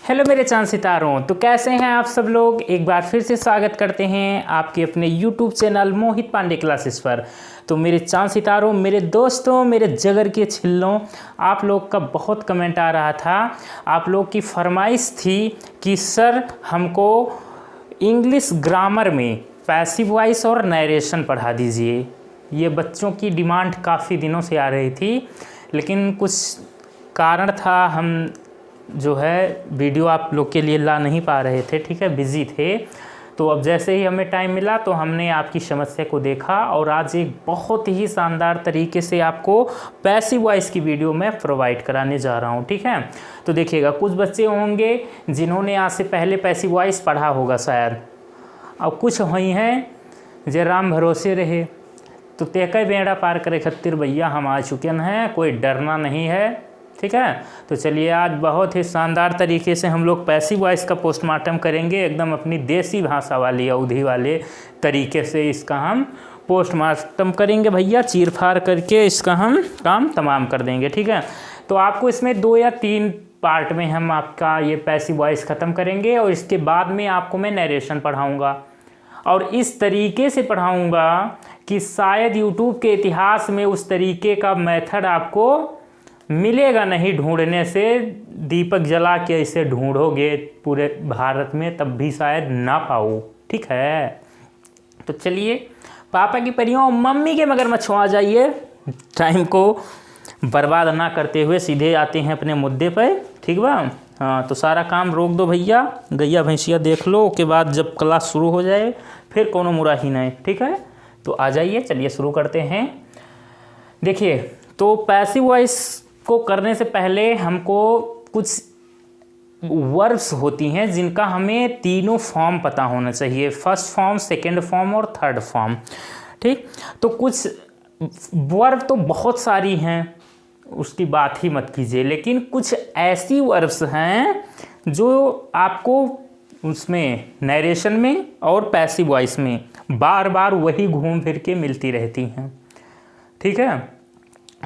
Hello मेरे चांद सितारों, तो कैसे हैं आप सब लोग। एक बार फिर से स्वागत करते हैं आपके अपने YouTube चैनल मोहित पांडे क्लासेस पर। तो मेरे चांद सितारों, मेरे दोस्तों, मेरे जिगर के छिल्लों, आप लोग का बहुत कमेंट आ रहा था। आप लोग की फरमाइश थी कि सर हमको इंग्लिश ग्रामर में पैसिव वॉइस और नरेशन पढ़ा दीजिए। ये बच्चों की डिमांड काफ़ी दिनों से आ रही थी, लेकिन कुछ कारण था, हम जो है वीडियो आप लोग के लिए ला नहीं पा रहे थे। ठीक है, बिज़ी थे। तो अब जैसे ही हमें टाइम मिला तो हमने आपकी समस्या को देखा और आज एक बहुत ही शानदार तरीके से आपको पैसिव वॉइस की वीडियो मैं प्रोवाइड कराने जा रहा हूँ। ठीक है, तो देखिएगा, कुछ बच्चे होंगे जिन्होंने आज से पहले पैसिव वॉइस पढ़ा होगा शायद, और कुछ हुई हैं जो राम भरोसे रहे। तो तेकै बेड़ा पार करे खत्तिर भैया हम आ चुके हैं, कोई डरना नहीं है। ठीक है, तो चलिए आज बहुत ही शानदार तरीके से हम लोग पैसिव वॉइस का पोस्टमार्टम करेंगे। एकदम अपनी देसी भाषा वाली अवधि वाले तरीके से इसका हम पोस्टमार्टम करेंगे भैया। चीर फाड़ करके इसका हम काम तमाम कर देंगे। ठीक है, तो आपको इसमें 2 या 3 पार्ट में हम आपका ये पैसिव वॉइस ख़त्म करेंगे और इसके बाद में आपको मैं नरेशन पढ़ाऊँगा और इस तरीके से पढ़ाऊँगा कि शायद यूट्यूब के इतिहास में उस तरीके का मेथड आपको मिलेगा नहीं। ढूंढने से दीपक जला के ऐसे ढूंढोगे पूरे भारत में तब भी शायद ना पाओ। ठीक है, तो चलिए पापा की परियों, मम्मी के मगरमच्छों आ जाइए। टाइम को बर्बाद ना करते हुए सीधे आते हैं अपने मुद्दे पर। ठीक बा, हाँ, तो सारा काम रोक दो भैया, गैया भैंसिया देख लो, उसके बाद जब क्लास शुरू हो जाए फिर कोनो मुरा ही नहीं। ठीक है, तो आ जाइए, चलिए शुरू करते हैं। देखिए, तो पैसिव वॉइस को करने से पहले हमको कुछ वर्ब्स होती हैं जिनका हमें तीनों फॉर्म पता होना चाहिए, फर्स्ट फॉर्म, सेकंड फॉर्म और थर्ड फॉर्म। ठीक, तो कुछ वर्ब तो बहुत सारी हैं, उसकी बात ही मत कीजिए, लेकिन कुछ ऐसी वर्ब्स हैं जो आपको उसमें नरेशन में और पैसिव वॉइस में बार बार वही घूम फिर के मिलती रहती हैं। ठीक है,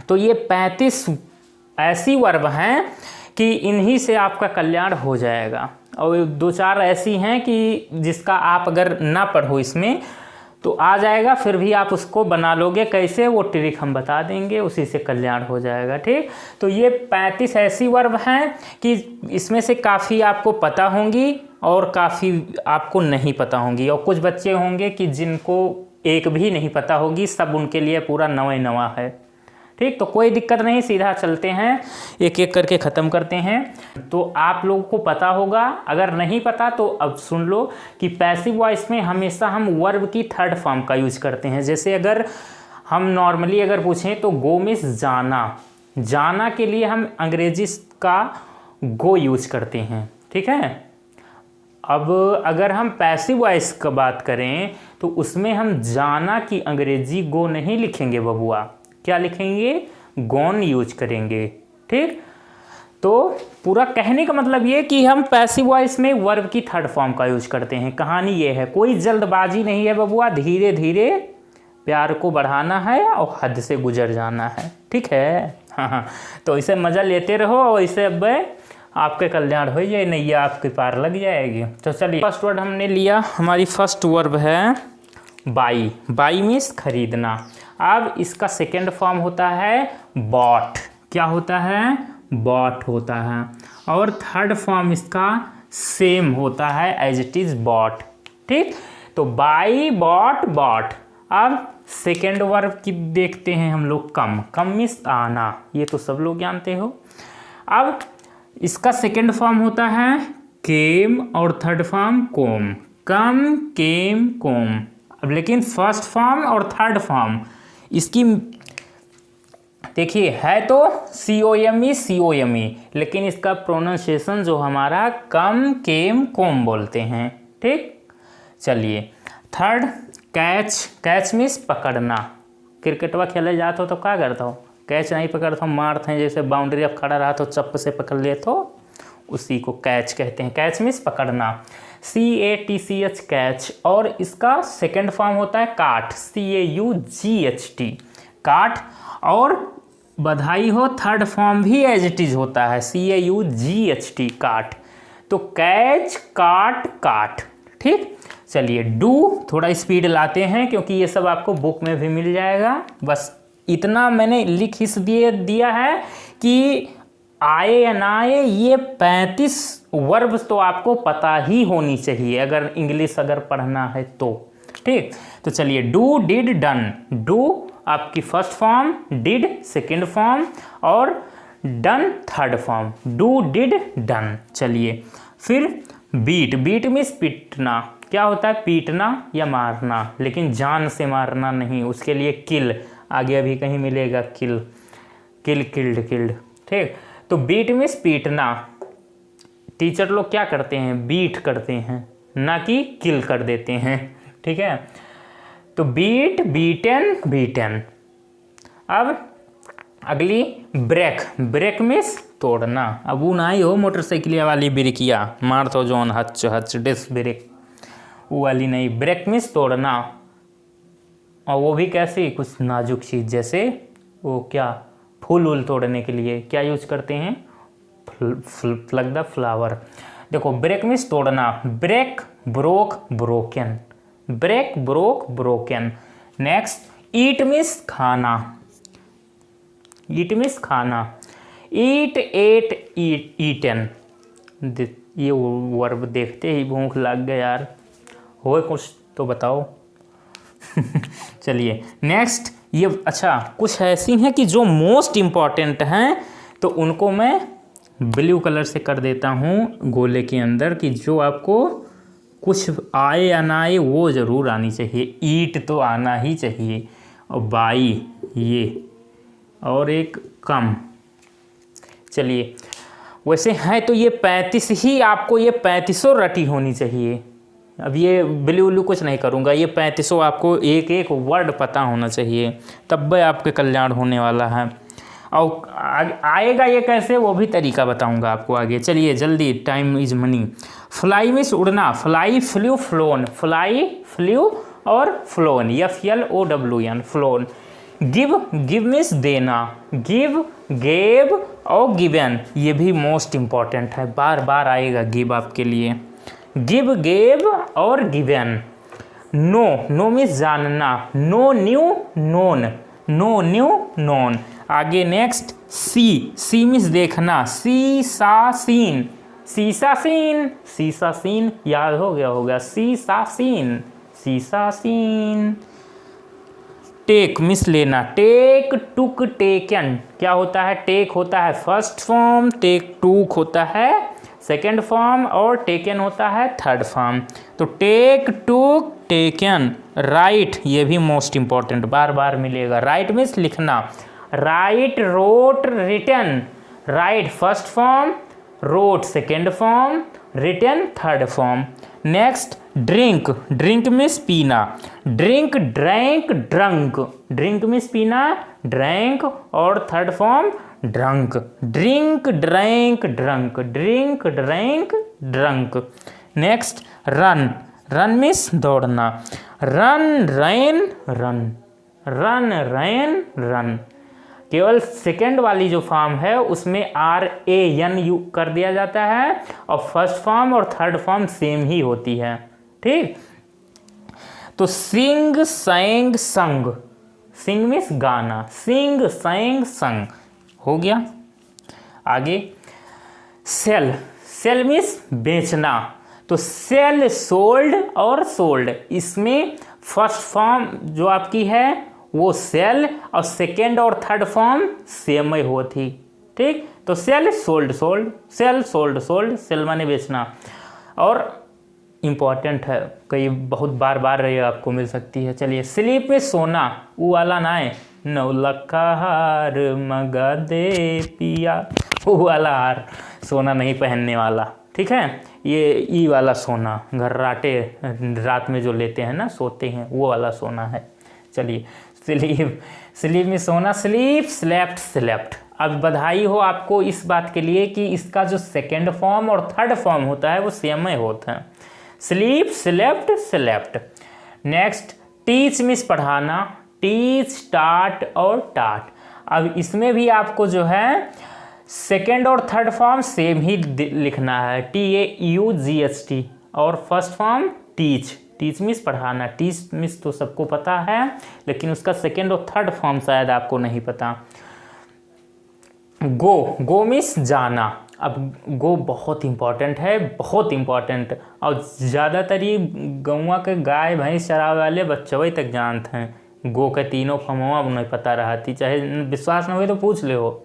तो ये 35 ऐसी वर्ब हैं कि इन्हीं से आपका कल्याण हो जाएगा, और 2-4 ऐसी हैं कि जिसका आप अगर ना पढ़ो इसमें तो आ जाएगा, फिर भी आप उसको बना लोगे। कैसे, वो ट्रिक हम बता देंगे, उसी से कल्याण हो जाएगा। ठीक, तो ये 35 ऐसी वर्ब हैं कि इसमें से काफ़ी आपको पता होंगी और काफ़ी आपको नहीं पता होंगी, और कुछ बच्चे होंगे कि जिनको एक भी नहीं पता होगी, सब उनके लिए पूरा नवा है। ठीक, तो कोई दिक्कत नहीं, सीधा चलते हैं, एक एक करके ख़त्म करते हैं। तो आप लोगों को पता होगा, अगर नहीं पता तो अब सुन लो कि पैसिव वॉइस में हमेशा हम वर्ब की थर्ड फॉर्म का यूज करते हैं। जैसे अगर हम नॉर्मली अगर पूछें तो गो मीन्स जाना, जाना के लिए हम अंग्रेजी का गो यूज करते हैं। ठीक है, अब अगर हम पैसिव वॉइस का बात करें तो उसमें हम जाना की अंग्रेजी गो नहीं लिखेंगे बबुआ, क्या लिखेंगे, गॉन यूज करेंगे। ठीक, तो पूरा कहने का मतलब ये कि हम पैसिव वॉइस में वर्ब की थर्ड फॉर्म का यूज करते हैं। कहानी ये है, कोई जल्दबाजी नहीं है बबुआ, धीरे धीरे प्यार को बढ़ाना है और हद से गुजर जाना है। ठीक है, हाँ, तो इसे मज़ा लेते रहो और इसे अब आपके कल्याण हो जाए, नैया आपके पार लग जाएगी। तो चलिए, फर्स्ट वर्ड हमने लिया, हमारी फर्स्ट वर्ब है बाई। बाई मीन्स खरीदना। अब इसका सेकेंड फॉर्म होता है बॉट। क्या होता है, बॉट होता है। और थर्ड फॉर्म इसका सेम होता है, एज इट इज बॉट। ठीक, तो बाई, बॉट, बॉट। अब सेकेंड वर्ब की देखते हैं हम लोग, कम। कम मीन्स आना, ये तो सब लोग जानते हो। अब इसका सेकेंड फॉर्म होता है केम और थर्ड फॉर्म कोम। कम, केम, कोम। अब लेकिन फर्स्ट फॉर्म और थर्ड फॉर्म इसकी देखिए है तो COME, लेकिन इसका प्रोनाउंसिएशन जो हमारा कम, केम, कोम बोलते हैं। ठीक, चलिए थर्ड कैच। कैच मीन्स पकड़ना। क्रिकेटवा खेले जाते हो तो क्या करता हो, कैच नहीं पकड़ता हो, मारते हैं। जैसे बाउंड्री अब खड़ा रहा तो चप्पू से पकड़ ले तो उसी को कैच कहते हैं। कैच मीन्स पकड़ना, CATCH कैच। और इसका सेकंड फॉर्म होता है काट, CAUGHT काट। और बधाई हो, थर्ड फॉर्म भी एज इट इज होता है, CAUGHT काट। तो कैच, काट, काट। ठीक, चलिए डू थोड़ा स्पीड लाते हैं क्योंकि ये सब आपको बुक में भी मिल जाएगा। बस इतना मैंने लिख इस दिया है कि आए या ना आए, ये 35 वर्ब तो आपको पता ही होनी चाहिए अगर इंग्लिश अगर पढ़ना है तो। ठीक, तो चलिए डू, डिड, डन। डू आपकी first form, did second form और done third form. Do, did, done. चलिए फिर बीट। बीट मीन्स पीटना। क्या होता है? पीटना या मारना, लेकिन जान से मारना नहीं, उसके लिए किल आगे अभी कहीं मिलेगा, किल, किल, किल्ड, किल्ड। ठीक, तो बीट मीन्स पीटना। टीचर लोग क्या करते हैं? बीट करते हैं, ना कि किल कर देते हैं। ठीक है, तो बीट, बीटन, बीटन। अब अगली ब्रेक। ब्रेक मीन्स तोड़ना। अब वो ना ही हो मोटरसाइकिल वाली ब्रेकिया मार तो जोन हच हच डिस्क ब्रेक, वो वाली नहीं। ब्रेक मीन्स तोड़ना, और वो भी कैसे? कुछ नाजुक चीज़, जैसे वो क्या, फूल वूल तोड़ने के लिए क्या यूज करते हैं? Pluck the flower. देखो ब्रेक मीन्स तोड़ना। Break, broke, broken. Break, broke, broken. Next eat means खाना। ईट मीन्स खाना। Eat, ate, eaten. ये वर्ब देखते ही भूख लग गया यार, हो कुछ तो बताओ। चलिए नेक्स्ट, ये अच्छा कुछ ऐसी हैं कि जो मोस्ट इम्पॉर्टेंट हैं, तो उनको मैं ब्लू कलर से कर देता हूँ गोले के अंदर, कि जो आपको कुछ आए या ना आए वो ज़रूर आनी चाहिए। ईट तो आना ही चाहिए, और बाई ये, और एक कम। चलिए वैसे हैं तो ये 35 ही, आपको ये 35 रटी होनी चाहिए। अब ये ब्लू ब्लू कुछ नहीं करूँगा, ये 35 आपको एक एक वर्ड पता होना चाहिए, तब भी आपके कल्याण होने वाला है। और आएगा ये कैसे, वो भी तरीका बताऊंगा आपको आगे। चलिए जल्दी, time is money. Fly means उड़ना। Fly, flew, flown. Fly, flew और flown, FLOWN, flown. Give, give means देना। गिव, गेव और गिवन, ये भी मोस्ट इम्पॉर्टेंट है, बार बार आएगा गिव आपके लिए। गिव, गेव और गिवन। नो, नो मीन्स जानना। Know, new, known. Know, new, known. आगे नेक्स्ट सी। सी मीन्स देखना। सी, सा, सीन। सीसा, सीन। सीसा, सीन याद हो गया होगा। सीसा, सीन, सीसा, सीन। टेक मीन्स लेना। टेक, टुक, टेकन। क्या होता है? टेक होता है फर्स्ट फॉर्म, टेक टूक होता है सेकेंड फॉर्म, और टेकन होता है थर्ड फॉर्म। तो टेक, टूक, टेकन। राइट, ये भी मोस्ट इंपॉर्टेंट, बार बार मिलेगा। राइट मीन्स लिखना। Write, wrote, written. Write first form, wrote second form, written third form. Next drink. Drink means पीना। Drink, drank, drunk. Drink means पीना, drank और third form drunk. Drink, drank, drunk. Drink, drank, drunk. Next run. Run means दौड़ना। Run, ran, run. Run, ran, run. केवल second वाली जो form है उसमें RAN you कर दिया जाता है, और फर्स्ट फॉर्म और थर्ड फॉर्म सेम ही होती है। ठीक, तो सिंग, सैंग, संग। सिंग मीन्स गाना। सिंग, सैंग, संग हो गया। आगे सेल। सेल मीन्स बेचना। तो सेल, सोल्ड और सोल्ड, इसमें फर्स्ट फॉर्म जो आपकी है वो सेल, और सेकेंड और थर्ड फॉर्म सेम ही होती। ठीक, तो sell, sold, sold. Sell, sold, sold. Sell माने बेचना। और इम्पॉर्टेंट है, कई बहुत बार बार ये आपको मिल सकती है। चलिए स्लीप में सोना, वो वाला ना है, नौलखा हार मगा दे पिया, वो वाला हार, सोना नहीं पहनने वाला। ठीक है, ये ई वाला सोना, घर्राटे रात में जो लेते हैं ना, सोते हैं, वो वाला सोना है। चलिए स्लीप। स्लीप में सोना। Sleep, slept, slept. अब बधाई हो आपको इस बात के लिए कि इसका जो सेकेंड फॉर्म और थर्ड फॉर्म होता है वो सेम ही होता है। Sleep, slept, slept. Next teach means पढ़ाना। टीच, टाट और टाट। अब इसमें भी आपको जो है सेकेंड और थर्ड फॉर्म सेम ही लिखना है, TAUGHT, और first form teach. Teach means पढ़ाना, टीच मीन्स तो सबको पता है, लेकिन उसका सेकेंड और थर्ड फॉर्म शायद आपको नहीं पता। गो मीन्स जाना। अब गो बहुत इम्पॉर्टेंट है, बहुत इम्पॉर्टेंट, और ज़्यादातर ये गौवा के गाय भैंस चरावे वाले बच्चों तक जानते हैं। गो के तीनों फॉर्मवा नहीं पता रहती, चाहे विश्वास न हो तो पूछ ले हो।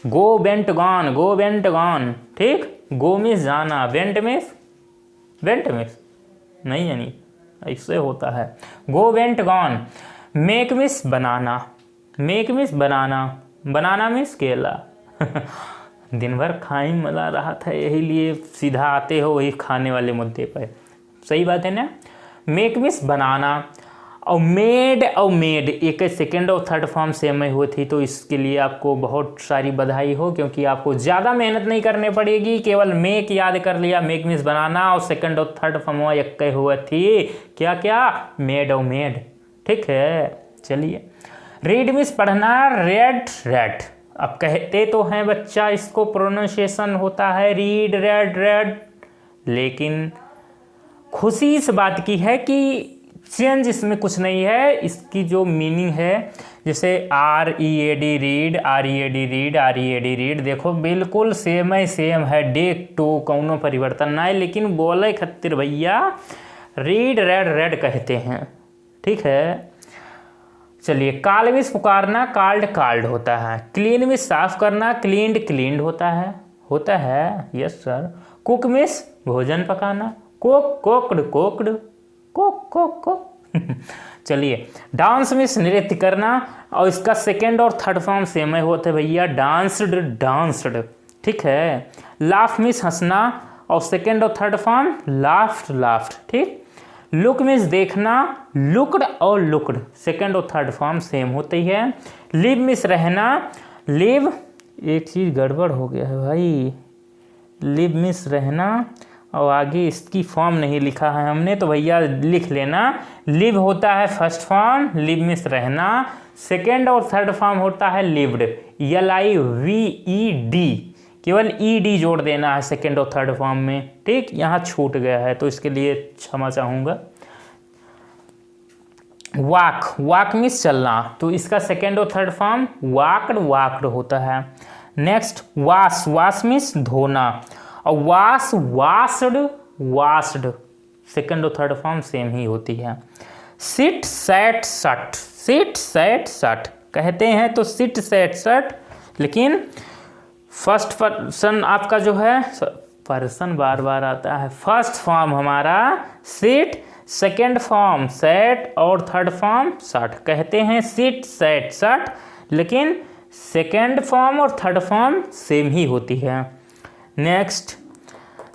Go went gone, go went gone, ठीक। गो मीन्स जाना, वेंट मीन्स नहीं जानी, ऐसे होता है। Go went gone. Make means बनाना, मेक मीन्स बनाना, बनाना मीन्स केला। दिन भर खाई मजा रहा था, यही लिए सीधा आते हो वही खाने वाले मुद्दे पर, सही बात है ना। मेक मीन्स बनाना, और मेड एक सेकेंड और थर्ड फॉर्म सेम ही हुई थी, तो इसके लिए आपको बहुत सारी बधाई हो, क्योंकि आपको ज़्यादा मेहनत नहीं करनी पड़ेगी, केवल मेक याद कर लिया। मेक मीन्स बनाना, और सेकेंड और थर्ड फॉर्म एक हुआ थी, क्या क्या, मेड और मेड, ठीक है। चलिए, रीड मीन्स पढ़ना, रेड। अब कहते तो हैं बच्चा इसको प्रोनाउंसिएशन होता है रीड, रेड, लेकिन खुशी इस बात की है कि चेंज इसमें कुछ नहीं है। इसकी जो मीनिंग है, जैसे READ रीड, READ, देखो बिल्कुल सेम है, डेक टू कौनो परिवर्तन ना है, लेकिन बोले खत्तिर भैया रीड, रेड कहते हैं, ठीक है। चलिए, कॉल मीन्स पुकारना, कॉल्ड होता है। क्लीन मीन्स साफ करना, क्लीन्ड होता है, यस सर। कुक मीन्स भोजन पकाना, कोक्ड। चलिए, डांस मीन्स नृत्य करना, और इसका सेकेंड और थर्ड फॉर्म सेम होते भैया, डांस्ड, ठीक है। लाफ मीन्स हंसना, और सेकेंड और थर्ड फॉर्म लाफ्ड, ठीक। लुक मीन्स देखना, लुक्ड, सेकेंड और थर्ड फॉर्म सेम होती है। लिव मीन्स रहना, लिव, एक चीज़ गड़बड़ हो गया है भाई, लिव मीन्स रहना, और आगे इसकी फॉर्म नहीं लिखा है हमने, तो भैया लिख लेना। लिव होता है फर्स्ट फॉर्म, लिव मीन्स रहना, सेकेंड और थर्ड फॉर्म होता है लिव्ड, LIVED, केवल ED जोड़ देना है सेकेंड और थर्ड फॉर्म में, ठीक। यहाँ छूट गया है तो इसके लिए क्षमा चाहूँगा। वाक मीन्स चलना, तो इसका सेकेंड और थर्ड फॉर्म वाक्ड होता है। नेक्स्ट, वाश मीन्स धोना, और वास्ड, सेकेंड और थर्ड फॉर्म सेम ही होती है। सिट सैट सट कहते हैं, तो सिट सैट सट, लेकिन फर्स्ट पर्सन आपका जो है, पर्सन बार आता है, फर्स्ट फॉर्म हमारा सिट, सेकेंड फॉर्म सेट, और थर्ड फॉर्म सट, कहते हैं सिट सैट सट, लेकिन सेकेंड फॉर्म और थर्ड फॉर्म सेम ही होती है। नेक्स्ट,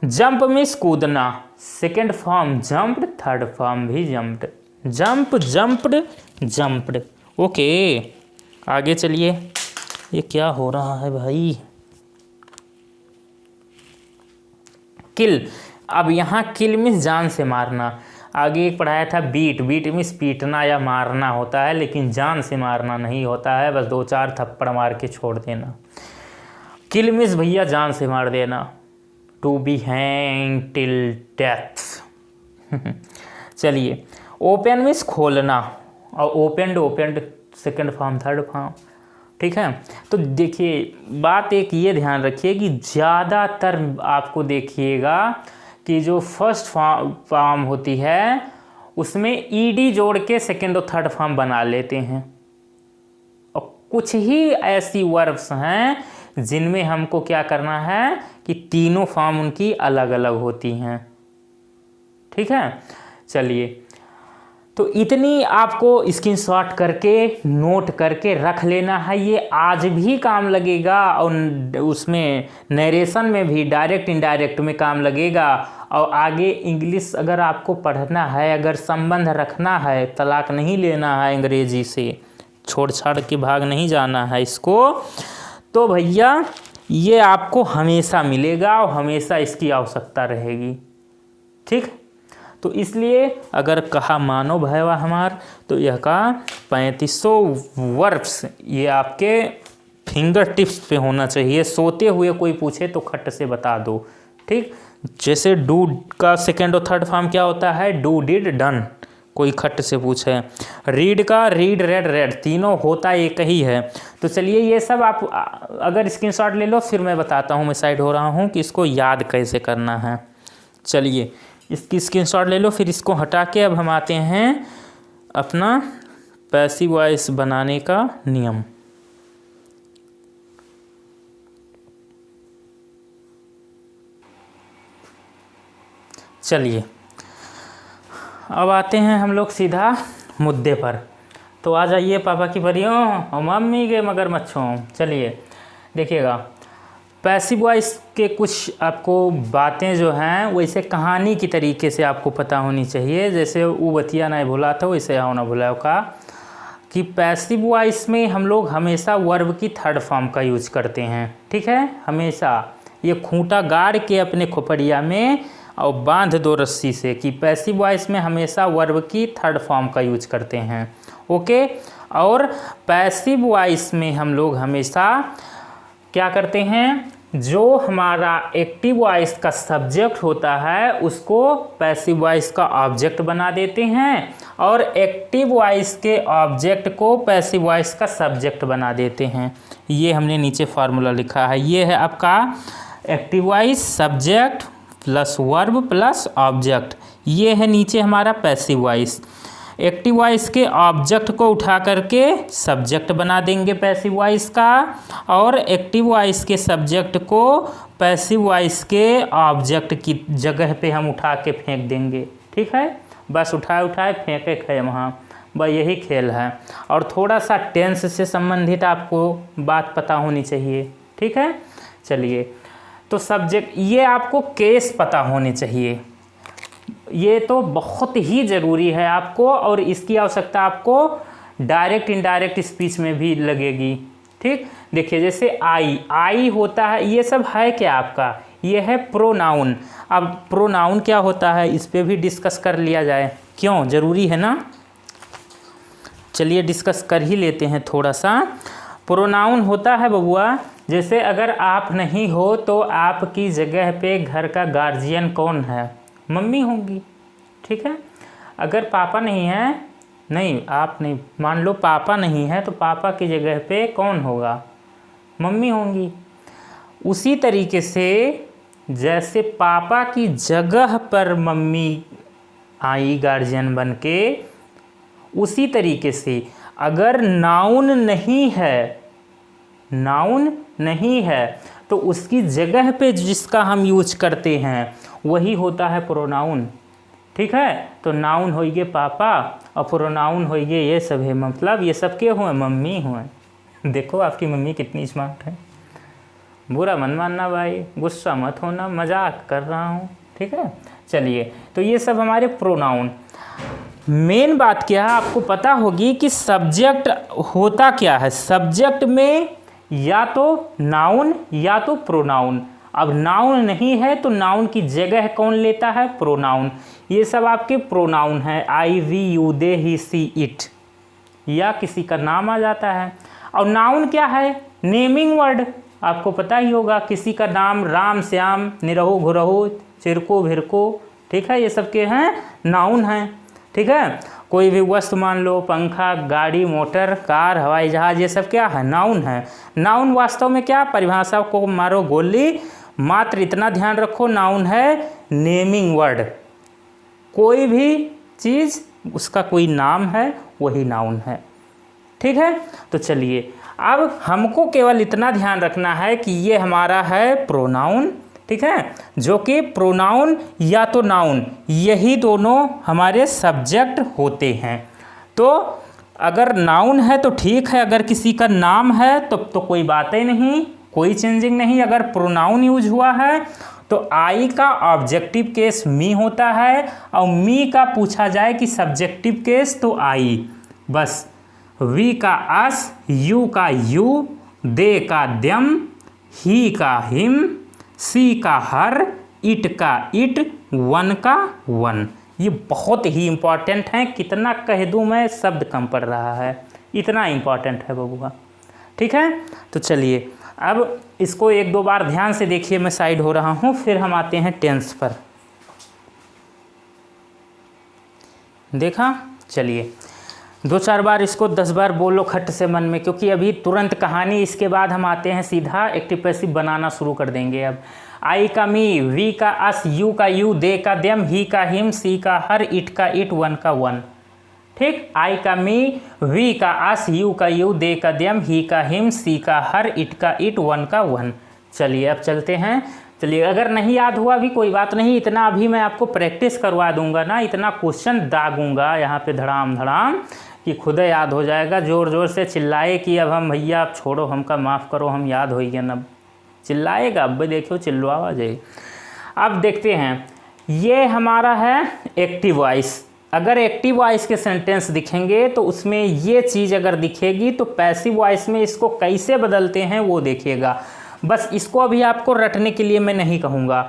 जंप मीन्स कूदना, second form jumped, third form भी जंप्ड, ओके। आगे चलिए, ये क्या हो रहा है भाई। किल, अब यहाँ किल मीन्स जान से मारना। आगे एक पढ़ाया था बीट मीन्स पीटना या मारना होता है, लेकिन जान से मारना नहीं होता है, बस 2-4 थप्पड़ मार के छोड़ देना। किल मीन्स भैया जान से मार देना, to be hang till death. चलिए, ओपन मीन्स खोलना, और opened, second form third form, ठीक है। तो देखिए, बात एक ये ध्यान रखिए कि ज़्यादातर आपको देखिएगा कि जो फर्स्ट फॉर्म होती है उसमें ED जोड़ के सेकेंड और थर्ड फॉर्म बना लेते हैं, और कुछ ही ऐसी वर्ब्स हैं जिनमें हमको क्या करना है कि तीनों फॉर्म उनकी अलग अलग होती हैं, ठीक है। चलिए, तो इतनी आपको स्क्रीनशॉट करके नोट करके रख लेना है, ये आज भी काम लगेगा, और उसमें नरेशन में भी डायरेक्ट इनडायरेक्ट में काम लगेगा। और आगे इंग्लिश अगर आपको पढ़ना है, अगर संबंध रखना है, तलाक नहीं लेना है अंग्रेजी से, छोड़ छाड़ के भाग नहीं जाना है इसको, तो भैया ये आपको हमेशा मिलेगा और हमेशा इसकी आवश्यकता रहेगी, ठीक। तो इसलिए अगर कहा मानो भैया हमार, तो यह का 3500 वर्ब्स ये आपके फिंगर टिप्स पे होना चाहिए। सोते हुए कोई पूछे तो खट से बता दो, ठीक। जैसे डू का सेकेंड और थर्ड फॉर्म क्या होता है, डू, डिड, डन, कोई खट से पूछे। रीड का रीड, रेड, रेड, तीनों होता एक ही है। तो चलिए ये सब आप अगर स्क्रीनशॉट ले लो, फिर मैं बताता हूँ, मैं साइड हो रहा हूँ कि इसको याद कैसे करना है। चलिए इसकी स्क्रीनशॉट ले लो, फिर इसको हटा के अब हम आते हैं अपना पैसिव वॉइस बनाने का नियम। चलिए अब आते हैं हम लोग सीधा मुद्दे पर। तो आ जाइए पापा की परियों और मम्मी के मगरमच्छों। चलिए देखिएगा, पैसिव वॉइस के कुछ आपको बातें जो हैं वैसे कहानी की तरीके से आपको पता होनी चाहिए। जैसे वो बतिया नहीं भुला था वैसे आओ ना भुलाओ का, कि पैसिव वॉइस में हम लोग हमेशा वर्ब की थर्ड फॉर्म का यूज करते हैं, ठीक है। हमेशा ये खूंटा गाड़ के अपने खोपड़िया में और बांध दो रस्सी से, कि पैसिव वॉइस में हमेशा वर्ब की थर्ड फॉर्म का यूज करते हैं, ओके। और पैसिव वॉइस में हम लोग हमेशा क्या करते हैं, जो हमारा एक्टिव वॉइस का सब्जेक्ट होता है उसको पैसिव वॉइस का ऑब्जेक्ट बना देते हैं, और एक्टिव वॉइस के ऑब्जेक्ट को पैसिव वॉइस का सब्जेक्ट बना देते हैं। ये हमने नीचे फार्मूला लिखा है, ये है आपका active voice, subject plus verb plus object, ये है नीचे हमारा पैसिव वॉइस। एक्टिव वॉइस के ऑब्जेक्ट को उठा करके सब्जेक्ट बना देंगे पैसिव वॉइस का, और एक्टिव वॉइस के सब्जेक्ट को पैसिव वॉइस के ऑब्जेक्ट की जगह पे हम उठा के फेंक देंगे, ठीक है। बस उठाए फेंके खे वहाँ, बस यही खेल है। और थोड़ा सा टेंस से संबंधित आपको बात पता होनी चाहिए, ठीक है। चलिए तो सब्जेक्ट, ये आपको केस पता होने चाहिए, ये तो बहुत ही ज़रूरी है आपको, और इसकी आवश्यकता आपको डायरेक्ट इनडायरेक्ट स्पीच में भी लगेगी, ठीक। देखिए जैसे आई होता है, ये सब है क्या आपका, ये है प्रोनाउन। अब प्रोनाउन क्या होता है इस पे भी डिस्कस कर लिया जाए, क्यों, ज़रूरी है ना। चलिए डिस्कस कर ही लेते हैं थोड़ा सा। प्रोनाउन होता है बबुआ, जैसे अगर आप नहीं हो तो आपकी जगह पे घर का गार्जियन कौन है, मम्मी होंगी, ठीक है। अगर पापा नहीं है, नहीं आप नहीं, मान लो पापा नहीं है तो पापा की जगह पे कौन होगा, मम्मी होंगी। उसी तरीके से जैसे पापा की जगह पर मम्मी आई गार्जियन बन के, उसी तरीके से अगर नाउन नहीं है तो उसकी जगह पे जिसका हम यूज करते हैं वही होता है प्रोनाउन, ठीक है। तो नाउन होइगे पापा और प्रोनाउन होइगे ये सब है, मतलब ये सब के हुए, मम्मी हुए। देखो आपकी मम्मी कितनी स्मार्ट है, बुरा मन मानना भाई, गुस्सा मत होना, मजाक कर रहा हूँ, ठीक है। चलिए तो ये सब हमारे प्रोनाउन। मेन बात क्या है आपको पता होगी कि सब्जेक्ट होता क्या है, सब्जेक्ट में या तो नाउन या तो प्रोनाउन। अब नाउन नहीं है तो नाउन की जगह कौन लेता है, प्रोनाउन। ये सब आपके प्रोनाउन है, I, we, you, they, he, she, it, या किसी का नाम आ जाता है। और नाउन क्या है, नेमिंग वर्ड, आपको पता ही होगा, किसी का नाम राम, श्याम, निरहु, घुरहु, चिरको, भिरको, ठीक है, ये सब के हैं नाउन हैं, ठीक है। कोई भी वस्तु मान लो, पंखा, गाड़ी, मोटर, कार, हवाई जहाज, ये सब क्या है, नाउन है। नाउन वास्तव में क्या, परिभाषा को मारो गोली, मात्र इतना ध्यान रखो, नाउन है नेमिंग वर्ड। कोई भी चीज़ उसका कोई नाम है वही नाउन है, ठीक है। तो चलिए अब हमको केवल इतना ध्यान रखना है कि ये हमारा है प्रोनाउन, ठीक है, जो कि प्रोनाउन या तो नाउन, यही दोनों हमारे सब्जेक्ट होते हैं। तो अगर नाउन है तो ठीक है, अगर किसी का नाम है तो कोई बात ही नहीं, कोई चेंजिंग नहीं। अगर प्रोनाउन यूज हुआ है तो आई का ऑब्जेक्टिव केस मी होता है, और मी का पूछा जाए कि सब्जेक्टिव केस तो आई, बस। वी का अस, यू का यू, दे का द्यम, ही का हिम, सी का हर, इट का इट, वन का वन। ये बहुत ही इम्पॉर्टेंट है, कितना कह दूँ मैं, शब्द कम पड़ रहा है, इतना इम्पॉर्टेंट है बबुआ। ठीक है। तो चलिए अब इसको एक दो बार ध्यान से देखिए, मैं साइड हो रहा हूँ, फिर हम आते हैं टेंस पर। देखा, चलिए 2-4 बार इसको 10 बार बोलो खट से मन में, क्योंकि अभी तुरंत कहानी, इसके बाद हम आते हैं सीधा एक्टिव पैसिव बनाना शुरू कर देंगे। अब आई का मी, वी का अस, यू का यू, दे का देम, ही का हिम, सी का हर, इट का इट, वन का वन। ठीक, आई का मी, वी का अस, यू का यू, दे का देम, ही का हिम, सी का हर, इट का इट, वन का वन। चलिए अब चलते हैं। चलिए अगर नहीं याद हुआ भी कोई बात नहीं, इतना अभी मैं आपको प्रैक्टिस करवा दूंगा ना, इतना क्वेश्चन दागूंगा यहाँ पे धड़ाम धड़ाम कि खुद याद हो जाएगा। जोर जोर से चिल्लाए कि अब हम भैया आप छोड़ो, हमका माफ़ करो, हम याद हो गया ना, चिल्लाएगा। अब देखियो चिल्लावा जाए। अब देखते हैं, ये हमारा है एक्टिव वॉइस। अगर एक्टिव वॉइस के सेंटेंस दिखेंगे तो उसमें ये चीज़ अगर दिखेगी, तो पैसिव वॉइस में इसको कैसे बदलते हैं वो देखिएगा। बस इसको अभी आपको रटने के लिए मैं नहीं कहूँगा,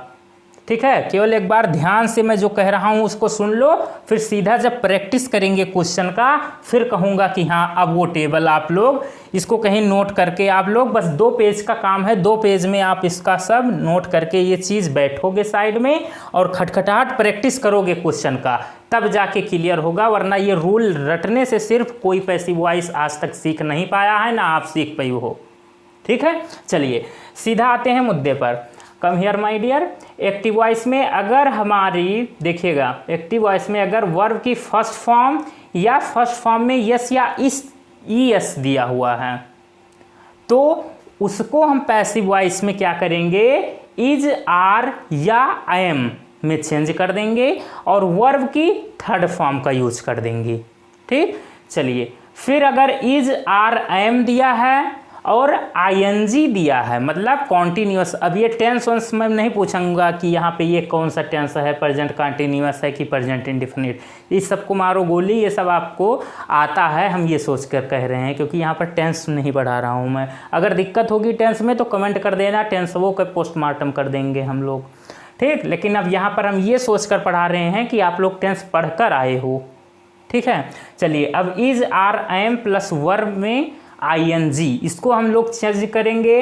ठीक है। केवल एक बार ध्यान से मैं जो कह रहा हूँ उसको सुन लो, फिर सीधा जब प्रैक्टिस करेंगे क्वेश्चन का, फिर कहूँगा कि हाँ अब वो टेबल आप लोग इसको कहीं नोट करके, आप लोग बस 2 पेज का काम है, 2 पेज में आप इसका सब नोट करके ये चीज़ बैठोगे साइड में और खटखटाहट प्रैक्टिस करोगे क्वेश्चन का, तब जाके क्लियर होगा। वरना ये रूल रटने से सिर्फ कोई पैसिव वॉइस आज तक सीख नहीं पाया है, ना आप सीख पाई हो, ठीक है। चलिए सीधा आते हैं मुद्दे पर। Come here my dear. Active voice में अगर हमारी देखिएगा, एक्टिव वॉइस में अगर वर्ब की फर्स्ट फॉर्म या फर्स्ट फॉर्म में यस या ईएस दिया हुआ है, तो उसको हम पैसिव वॉइस में क्या करेंगे, इज, आर या एम में चेंज कर देंगे और वर्ब की थर्ड फॉर्म का यूज कर देंगे, ठीक। चलिए फिर अगर इज, आर, एम दिया है और आईएनजी दिया है, मतलब कॉन्टिन्यूअस। अब ये टेंस वंस मैं नहीं पूछूंगा कि यहाँ पे ये कौन सा टेंस है, प्रेजेंट कॉन्टिन्यूअस है कि प्रेजेंट इंडेफिनिट, इस सब को मारो गोली, ये सब आपको आता है, हम ये सोच कर कह रहे हैं, क्योंकि यहाँ पर टेंस नहीं पढ़ा रहा हूँ मैं। अगर दिक्कत होगी टेंस में तो कमेंट कर देना, टेंस वो का पोस्टमार्टम कर देंगे हम लोग, ठीक। लेकिन अब यहाँ पर हम ये सोच कर पढ़ा रहे हैं कि आप लोग टेंस पढ़ कर आए हो, ठीक है। चलिए अब is, are, am plus verb में आईएनजी, इसको हम लोग चेंज करेंगे,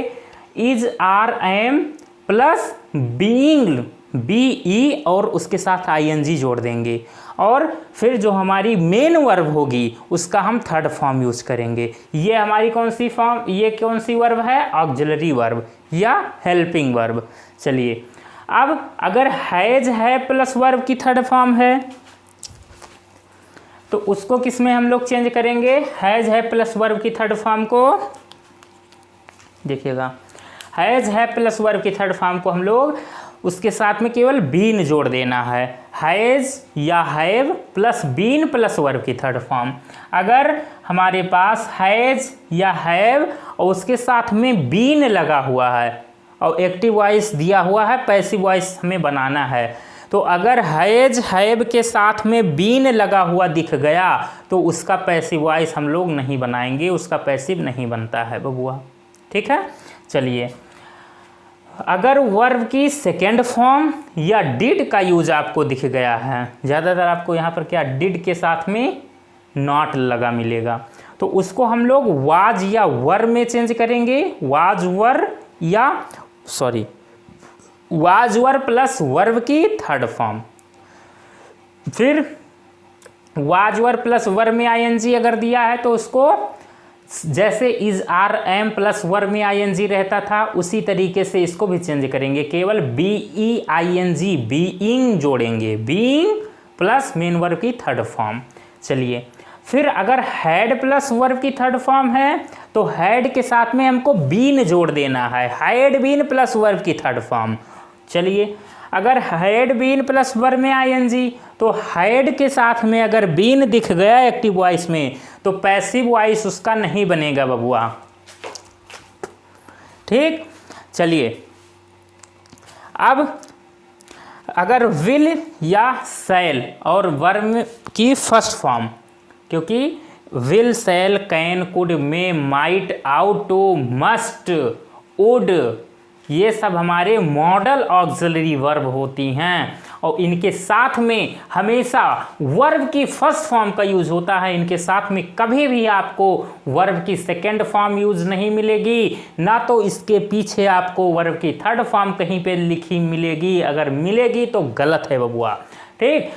is, are, am plus being, B E और उसके साथ आईएनजी जोड़ देंगे, और फिर जो हमारी मेन वर्ब होगी उसका हम थर्ड फॉर्म यूज करेंगे। ये हमारी कौन सी फॉर्म, ये कौन सी वर्ब है, ऑक्सिलरी वर्ब या हेल्पिंग वर्ब। चलिए अब अगर हैज है प्लस वर्ब की थर्ड फॉर्म है, तो उसको किस में हम लोग चेंज करेंगे, हैज है प्लस वर्ब की थर्ड फॉर्म को, देखिएगा हैज है प्लस वर्ब की थर्ड फॉर्म को हम लोग उसके साथ में केवल बीन जोड़ देना है, हैज या have plus been plus verb की थर्ड फॉर्म। अगर हमारे पास हैज या हैव और उसके साथ में बीन लगा हुआ है और एक्टिव वॉइस दिया हुआ है, पैसिव वॉइस हमें बनाना है, तो अगर हैज, हैव के साथ में बीन लगा हुआ दिख गया तो उसका पैसिव वॉइस हम लोग नहीं बनाएंगे, उसका पैसिव नहीं बनता है बबुआ, ठीक है। चलिए अगर वर्ब की सेकेंड फॉर्म या डिड का यूज आपको दिख गया है, ज़्यादातर आपको यहाँ पर क्या डिड के साथ में नॉट लगा मिलेगा, तो उसको हम लोग वाज या वर में चेंज करेंगे, वाज वर या sorry was were plus verb की थर्ड फॉर्म। फिर वाज वर प्लस वर्ब में आईएनजी अगर दिया है तो उसको जैसे is, are, am plus verb में आईएनजी रहता था उसी तरीके से इसको भी चेंज करेंगे, केवल बीई आईएनजी बीइंग जोड़ेंगे, बीइंग प्लस मेन वर्ब की थर्ड फॉर्म। चलिए फिर अगर हैड प्लस वर्ब की थर्ड फॉर्म है तो हैड के साथ में हमको बीन जोड़ देना है, हैड बीन प्लस वर्ब की थर्ड फॉर्म। चलिए अगर हैड बीन प्लस वर्ब में आईएनजी, तो हैड के साथ में अगर बीन दिख गया एक्टिव वॉइस में तो पैसिव वॉइस उसका नहीं बनेगा बबुआ, ठीक। चलिए अब अगर विल या शैल और वर्ब की फर्स्ट फॉर्म, क्योंकि will, shall, can, could, may, might, ought, to, must, would, ये सब हमारे मॉडल ऑक्सिलरी वर्ब होती हैं और इनके साथ में हमेशा वर्ब की फर्स्ट फॉर्म का यूज होता है। इनके साथ में कभी भी आपको वर्ब की सेकेंड फॉर्म यूज नहीं मिलेगी, ना तो इसके पीछे आपको वर्ब की थर्ड फॉर्म कहीं पे लिखी मिलेगी। अगर मिलेगी तो गलत है बबुआ, ठीक।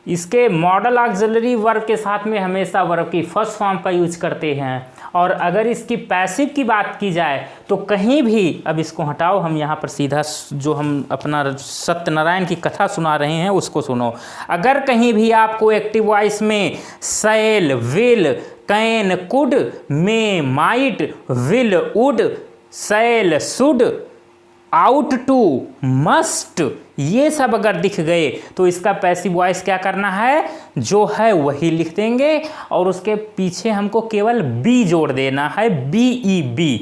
इसके मॉडल ऑक्सिलरी वर्ब के साथ में हमेशा वर्ब की फर्स्ट फॉर्म का यूज करते हैं। और अगर इसकी पैसिव की बात की जाए तो कहीं भी, अब इसको हटाओ, हम यहाँ पर सीधा जो हम अपना सत्यनारायण की कथा सुना रहे हैं उसको सुनो। अगर कहीं भी आपको एक्टिव वॉइस में shall, will, can, could, may, might, will, would, shall, should, ought to, must, ये सब अगर दिख गए तो इसका पैसिव वॉइस क्या करना है, जो है वही लिख देंगे और उसके पीछे हमको केवल बी जोड़ देना है, BEB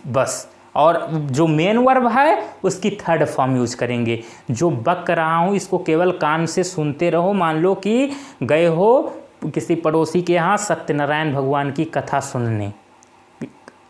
बस। और जो मेन वर्ब है उसकी थर्ड फॉर्म यूज करेंगे। जो बक रहा हूँ इसको केवल कान से सुनते रहो। मान लो कि गए हो किसी पड़ोसी के यहाँ सत्यनारायण भगवान की कथा सुनने,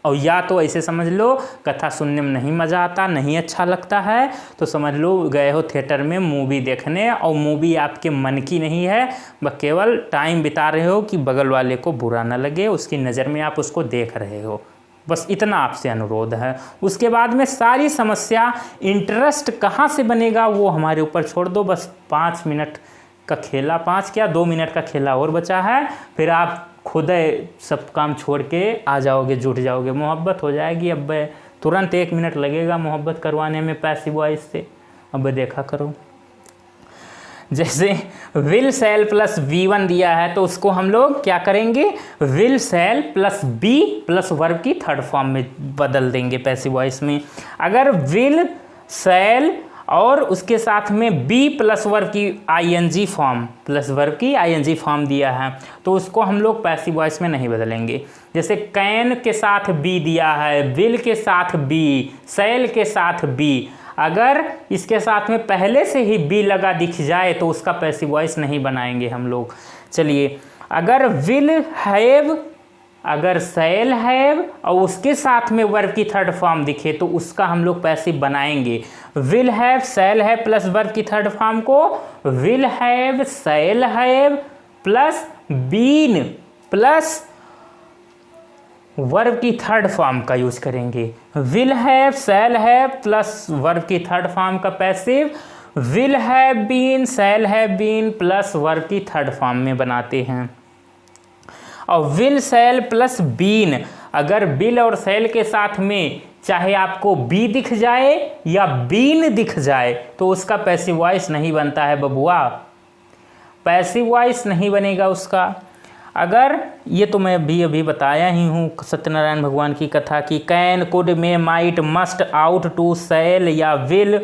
और या तो ऐसे समझ लो कथा सुनने में नहीं मज़ा आता, नहीं अच्छा लगता है, तो समझ लो गए हो थिएटर में मूवी देखने और मूवी आपके मन की नहीं है, बस केवल टाइम बिता रहे हो कि बगल वाले को बुरा ना लगे, उसकी नज़र में आप उसको देख रहे हो, बस इतना आपसे अनुरोध है। उसके बाद में सारी समस्या, इंटरेस्ट कहाँ से बनेगा वो हमारे ऊपर छोड़ दो। बस 5 मिनट का खेला, 5 क्या 2 मिनट का खेला और बचा है, फिर आप खुद सब काम छोड़ के आ जाओगे, जुट जाओगे, मोहब्बत हो जाएगी। अब तुरंत 1 मिनट लगेगा मोहब्बत करवाने में पैसिव वॉइस से। अब देखा करो, जैसे विल सेल प्लस V1 दिया है तो उसको हम लोग क्या करेंगे, will shall plus be plus verb की थर्ड फॉर्म में बदल देंगे पैसिव वॉइस में। अगर विल सेल और उसके साथ में बी प्लस वर्ब की ING फॉर्म, प्लस वर्ब की ING फॉर्म दिया है तो उसको हम लोग पैसिव वॉइस में नहीं बदलेंगे। जैसे कैन के साथ बी दिया है, विल के साथ बी, सेल के साथ बी, अगर इसके साथ में पहले से ही बी लगा दिख जाए तो उसका पैसिव वॉइस नहीं बनाएंगे हम लोग। चलिए, अगर विल हैव, अगर सेल हैव और उसके साथ में वर्ब की थर्ड फॉर्म दिखे तो उसका हम लोग पैसिव बनाएंगे। Will have, cell have plus verb की थर्ड फॉर्म को will have, cell have plus been plus verb की थर्ड फॉर्म का यूज करेंगे। Will have, cell have plus verb की थर्ड फॉर्म का passive will have been, cell have been plus verb की third form में बनाते हैं। और विल सेल प्लस बीन, अगर बिल और सेल के साथ में चाहे आपको बी दिख जाए या बीन दिख जाए तो उसका पैसिव वॉइस नहीं बनता है बबुआ, पैसिव वॉइस नहीं बनेगा उसका। अगर ये तो मैं भी अभी बताया ही हूँ सत्यनारायण भगवान की कथा की, can, could, may, might, must, ought to, shall या विल,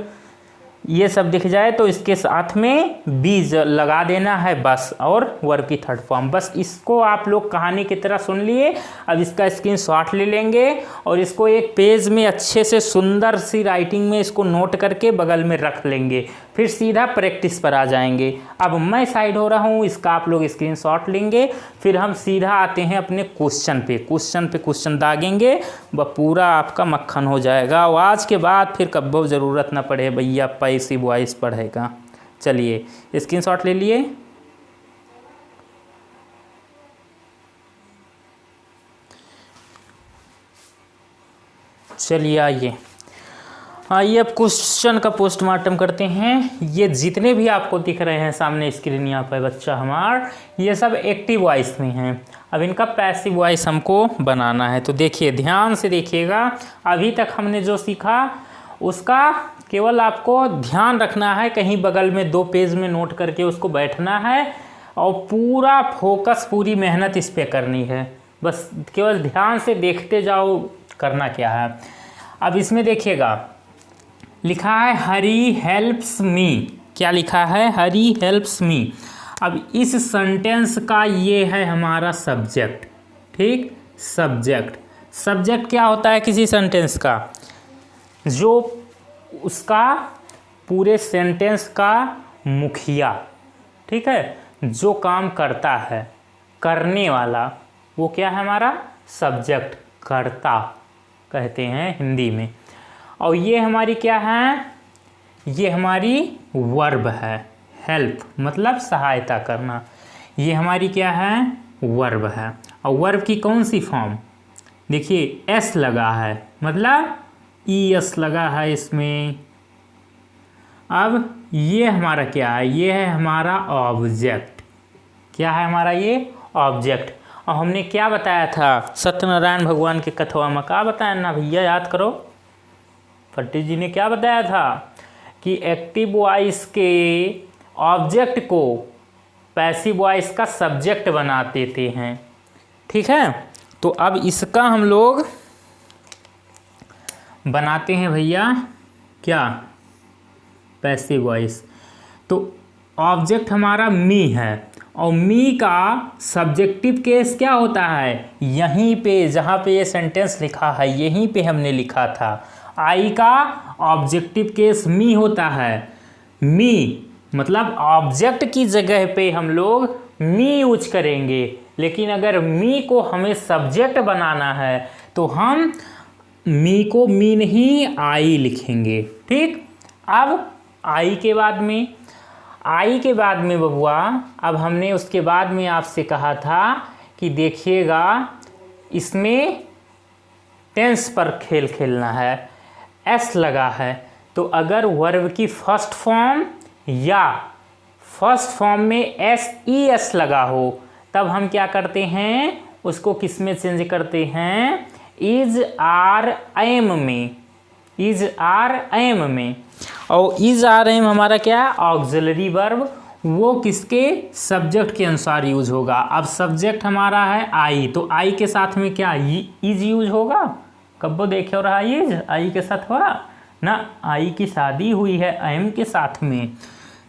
ये सब दिख जाए तो इसके साथ में बीज लगा देना है बस, और वर्ब की थर्ड फॉर्म। बस इसको आप लोग कहानी की तरह सुन लिए। अब इसका स्क्रीनशॉट ले लेंगे और इसको एक पेज में अच्छे से सुंदर सी राइटिंग में इसको नोट करके बगल में रख लेंगे, फिर सीधा प्रैक्टिस पर आ जाएंगे। अब मैं साइड हो रहा हूँ, इसका आप लोग स्क्रीनशॉट लेंगे, फिर हम सीधा आते हैं अपने क्वेश्चन पे क्वेश्चन दागेंगे, वह पूरा आपका मक्खन हो जाएगा। और आज के बाद फिर कब्बो ज़रूरत ना पड़े भैया पैसिव वॉइस पढ़ेगा। चलिए, स्क्रीनशॉट ले लिए। चलिए आइए अब क्वेश्चन का पोस्टमार्टम करते हैं। ये जितने भी आपको दिख रहे हैं सामने स्क्रीन यहाँ पर बच्चा हमार, ये सब एक्टिव वॉइस में हैं। अब इनका पैसिव वॉइस हमको बनाना है, तो देखिए ध्यान से देखिएगा। अभी तक हमने जो सीखा उसका केवल आपको ध्यान रखना है, कहीं बगल में 2 पेज में नोट करके उसको बैठना है और पूरा फोकस, पूरी मेहनत इस पे करनी है। बस केवल ध्यान से देखते जाओ करना क्या है। अब इसमें देखिएगा लिखा है हरी हेल्प्स मी। क्या लिखा है? हरी हेल्प्स मी। अब इस सेंटेंस का ये है हमारा सब्जेक्ट, ठीक। सब्जेक्ट क्या होता है किसी सेंटेंस का? जो उसका पूरे सेंटेंस का मुखिया, ठीक है, जो काम करता है, करने वाला, वो क्या है हमारा सब्जेक्ट, कर्ता कहते हैं हिंदी में। और ये हमारी क्या है? ये हमारी वर्ब है। हेल्प मतलब सहायता करना, ये हमारी क्या है, वर्ब है। और वर्ब की कौन सी फॉर्म, देखिए एस लगा है, मतलब ई एस लगा है इसमें। अब ये हमारा क्या है, ये है हमारा ऑब्जेक्ट। क्या है हमारा ये ऑब्जेक्ट। और हमने क्या बताया था सत्यनारायण भगवान के कथवा में, क्या बताया ना भैया, याद करो। फट्टी जी ने क्या बताया था कि एक्टिव वॉइस के ऑब्जेक्ट को पैसिव वॉइस का सब्जेक्ट बना देते हैं। ठीक है, तो अब इसका हम लोग बनाते हैं भैया क्या, पैसिव वॉइस। तो ऑब्जेक्ट हमारा मी है और मी का सब्जेक्टिव केस क्या होता है, यहीं पे जहाँ पे ये सेंटेंस लिखा है यहीं पे हमने लिखा था। आई का ऑब्जेक्टिव केस मी होता है। मी मतलब ऑब्जेक्ट की जगह पे हम लोग मी यूज करेंगे, लेकिन अगर मी को हमें सब्जेक्ट बनाना है तो हम मी को मी नहीं आई लिखेंगे। ठीक, अब आई के बाद में बबुआ, अब हमने उसके बाद में आपसे कहा था कि देखिएगा इसमें टेंस पर खेल खेलना है। एस लगा है, तो अगर वर्ब की फर्स्ट फॉर्म या फर्स्ट फॉर्म में एस ई एस लगा हो तब हम क्या करते हैं, उसको किस में चेंज करते हैं, इज आर एम में, इज आर एम में। और इज आर एम हमारा क्या है, ऑक्सिलरी वर्ब, वो किसके, सब्जेक्ट के अनुसार यूज होगा। अब सब्जेक्ट हमारा है आई, तो आई के साथ में क्या इज यूज होगा, कब देखे हो रहा इज आई के साथ हो रहा ना, आई की शादी हुई है एम के साथ में।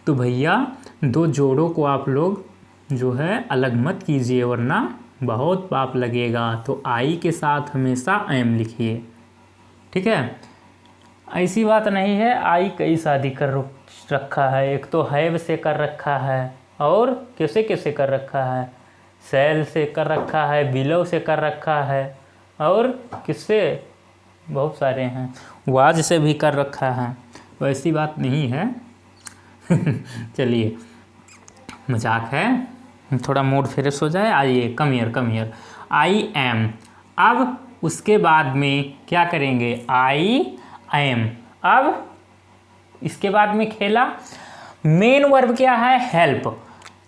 तो भैया दो जोड़ों को आप लोग जो है अलग मत कीजिए वरना बहुत पाप लगेगा। तो आई के साथ हमेशा एम लिखिए। ठीक है, ऐसी बात नहीं है आई कई शादी कर रखा है, एक तो हैव से कर रखा है और कैसे कैसे कर रखा है, सेल से कर रखा है, बिलो से कर रखा है और किससे, बहुत सारे हैं, वाज से भी कर रखा है। वैसी बात नहीं है। चलिए मजाक है, थोड़ा मूड फ्रेश हो जाए। आइए कम हियर आई एम। अब उसके बाद में क्या करेंगे, आई एम। अब इसके बाद में खेला, मेन वर्ब क्या है, हेल्प।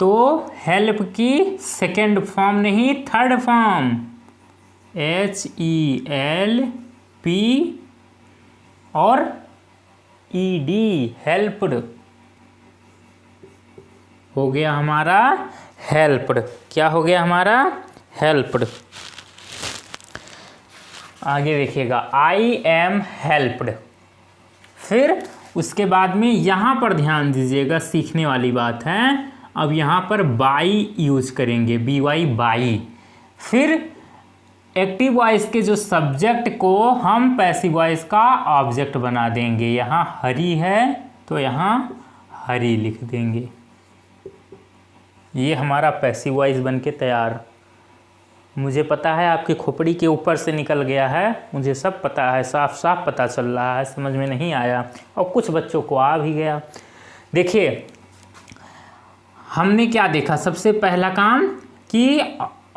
तो हेल्प की सेकेंड फॉर्म नहीं थर्ड फॉर्म, HELP और ED, हेल्प्ड हो गया हमारा, हेल्प्ड। क्या हो गया हमारा, हेल्प्ड। आगे देखिएगा, आई एम हेल्प्ड। फिर उसके बाद में यहाँ पर ध्यान दीजिएगा, सीखने वाली बात है। अब यहाँ पर बाई यूज करेंगे, BY बाई। फिर एक्टिव वॉइस के जो सब्जेक्ट को हम पैसिव वॉइस का ऑब्जेक्ट बना देंगे। यहाँ हरी है तो यहाँ हरी लिख देंगे। ये हमारा पैसिव वॉइस बन के तैयार। मुझे पता है आपकी खोपड़ी के ऊपर से निकल गया है, मुझे सब पता है, साफ साफ पता चल रहा है, समझ में नहीं आया और कुछ बच्चों को आ भी गया। देखिए हमने क्या देखा, सबसे पहला काम कि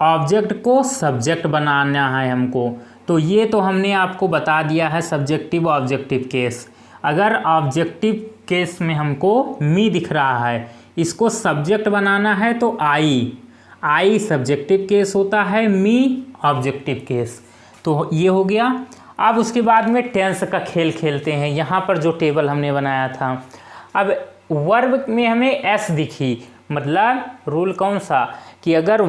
ऑब्जेक्ट को सब्जेक्ट बनाना है हमको। तो ये तो हमने आपको बता दिया है सब्जेक्टिव ऑब्जेक्टिव केस। अगर ऑब्जेक्टिव केस में हमको मी दिख रहा है, इसको सब्जेक्ट बनाना है तो आई सब्जेक्टिव केस होता है, मी ऑब्जेक्टिव केस। तो ये हो गया। अब उसके बाद में टेंस का खेल खेलते हैं। यहाँ पर जो टेबल हमने बनाया था, अब वर्ब में हमें एस दिखी, मतलब रूल कौन सा कि अगर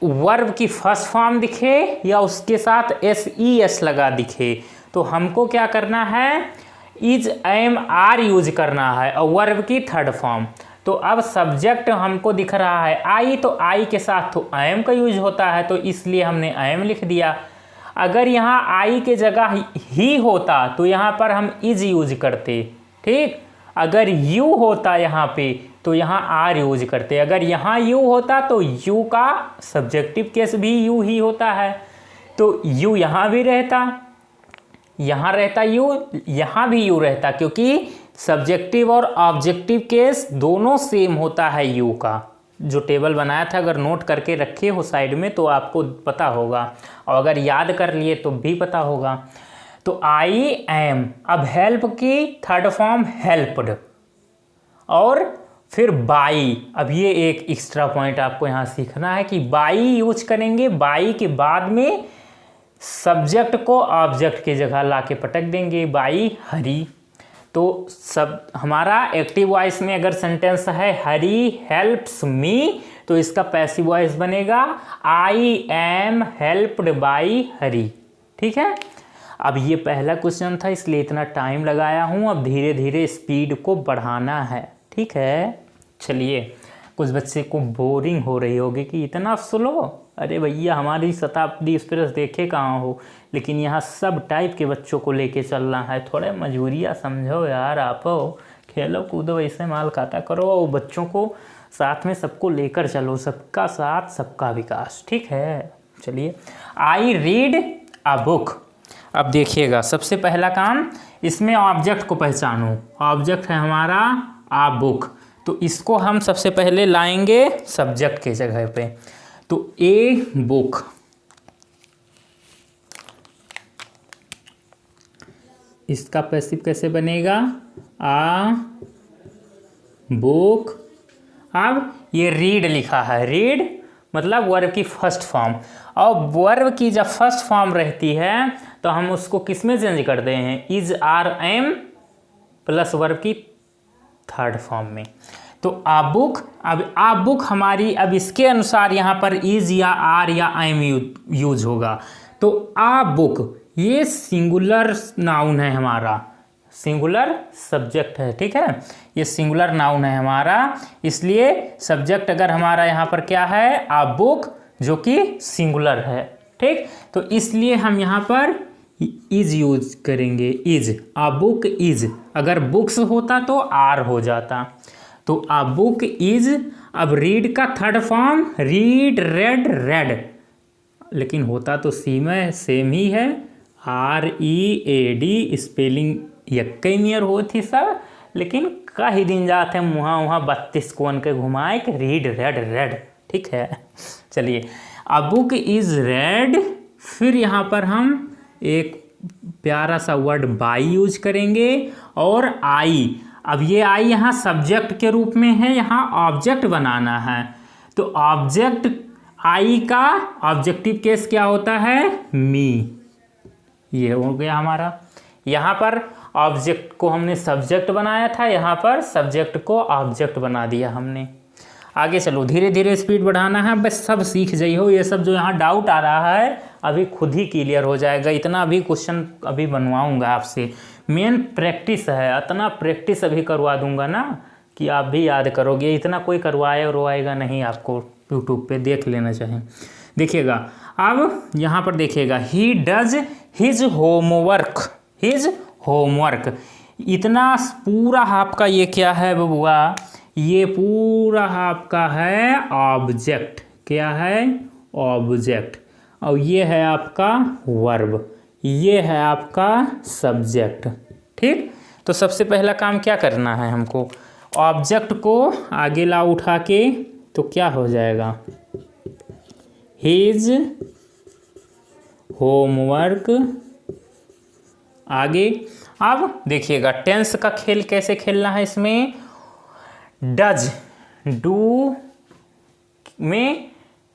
वर्ब की फर्स्ट फॉर्म दिखे या उसके साथ SES लगा दिखे तो हमको क्या करना है, इज एम आर यूज करना है और वर्ब की थर्ड फॉर्म। तो अब सब्जेक्ट हमको दिख रहा है आई, तो आई के साथ तो एम का यूज होता है, तो इसलिए हमने एम लिख दिया। अगर यहाँ आई के जगह ही होता तो यहाँ पर हम इज यूज करते। ठीक, अगर यू होता यहाँ पे तो यहाँ आर यूज करते। अगर यहाँ यू होता तो यू का सब्जेक्टिव केस भी यू ही होता है, तो यू यहाँ भी रहता, यहाँ रहता यू, यहाँ भी यू रहता, क्योंकि सब्जेक्टिव और ऑब्जेक्टिव केस दोनों सेम होता है यू का। जो टेबल बनाया था अगर नोट करके रखे हो साइड में तो आपको पता होगा, और अगर याद कर लिए तो भी पता होगा। तो आई एम, अब हेल्प की थर्ड फॉर्म हेल्प्ड, और फिर बाई। अब ये एक एक्स्ट्रा पॉइंट आपको यहाँ सीखना है कि बाई यूज करेंगे, बाई के बाद में सब्जेक्ट को ऑब्जेक्ट की जगह लाके पटक देंगे, बाई हरी। तो सब हमारा एक्टिव वॉइस में अगर सेंटेंस है हरी हेल्प्स मी, तो इसका पैसिव वॉइस बनेगा आई एम हेल्प्ड बाई हरी। ठीक है, अब ये पहला क्वेश्चन था इसलिए इतना टाइम लगाया हूँ, अब धीरे धीरे स्पीड को बढ़ाना है। ठीक है, चलिए। कुछ बच्चे को बोरिंग हो रही होगी कि इतना स्लो, अरे भैया हमारी शताब्दी एक्सप्रेस देखे कहाँ हो, लेकिन यहाँ सब टाइप के बच्चों को लेके चलना है, थोड़े मजबूरियाँ समझो यार। आप खेलो कूदो ऐसे माल काटा करो, और बच्चों को साथ में सबको लेकर चलो, सबका साथ सबका विकास। ठीक है, चलिए। I read a book. अब देखिएगा सबसे पहला काम, इसमें ऑब्जेक्ट को पहचानो। ऑब्जेक्ट है हमारा आ बुक, तो इसको हम सबसे पहले लाएंगे सब्जेक्ट के जगह पे। तो ए बुक, इसका पैसिव कैसे बनेगा आ बुक। अब ये रीड लिखा है, रीड मतलब वर्ब की फर्स्ट फॉर्म, और वर्ब की जब फर्स्ट फॉर्म रहती है तो हम उसको किस में चेंज करते हैं, is are am plus verb की थर्ड फॉर्म में। तो आ बुक, अब आ बुक हमारी, अब इसके अनुसार यहाँ पर इज या आर या एम यूज होगा। तो आ बुक ये सिंगुलर नाउन है हमारा, सिंगुलर सब्जेक्ट है। ठीक है, ये सिंगुलर नाउन है हमारा, इसलिए सब्जेक्ट अगर हमारा यहाँ पर क्या है आ बुक, जो कि सिंगुलर है। ठीक, तो इसलिए हम यहाँ पर इज यूज करेंगे, इज। आ बुक इज, अगर बुक्स होता तो आर हो जाता। तो आ बुक इज, अब रीड का third form read read read, लेकिन होता तो सेम ही है, R E A D, spelling यक्कई नियर हो थी सब, लेकिन कई दिन जाते हैं वहाँ 32 कोन के घुमाए के रीड रेड रेड। ठीक है, चलिए। आ बुक इज रेड, फिर यहाँ पर हम एक प्यारा सा वर्ड बाई यूज करेंगे, और आई। अब ये आई यहाँ सब्जेक्ट के रूप में है, यहाँ ऑब्जेक्ट बनाना है। तो ऑब्जेक्ट आई का ऑब्जेक्टिव केस क्या होता है, मी। ये हो गया हमारा, यहाँ पर ऑब्जेक्ट को हमने सब्जेक्ट बनाया था, यहाँ पर सब्जेक्ट को ऑब्जेक्ट बना दिया हमने। आगे चलो, धीरे धीरे स्पीड बढ़ाना है, बस सब सीख जाइए हो। ये सब जो यहाँ डाउट आ रहा है अभी खुद ही क्लियर हो जाएगा, इतना अभी क्वेश्चन अभी बनवाऊंगा आपसे। मेन प्रैक्टिस है, इतना प्रैक्टिस अभी करवा दूंगा ना कि आप भी याद करोगे, इतना कोई करवाएगा नहीं, आपको यूट्यूब पे देख लेना चाहिए। देखिएगा, अब यहाँ पर देखिएगा, he does his homework, his homework. इतना पूरा आपका ये क्या है बबुआ, ये पूरा आपका है ऑब्जेक्ट। क्या है, ऑब्जेक्ट। और ये है आपका वर्ब, ये है आपका सब्जेक्ट। ठीक, तो सबसे पहला काम क्या करना है हमको, ऑब्जेक्ट को आगे ला उठा के, तो क्या हो जाएगा, हिज होमवर्क। आगे अब देखिएगा टेंस का खेल कैसे खेलना है इसमें, डज, डू में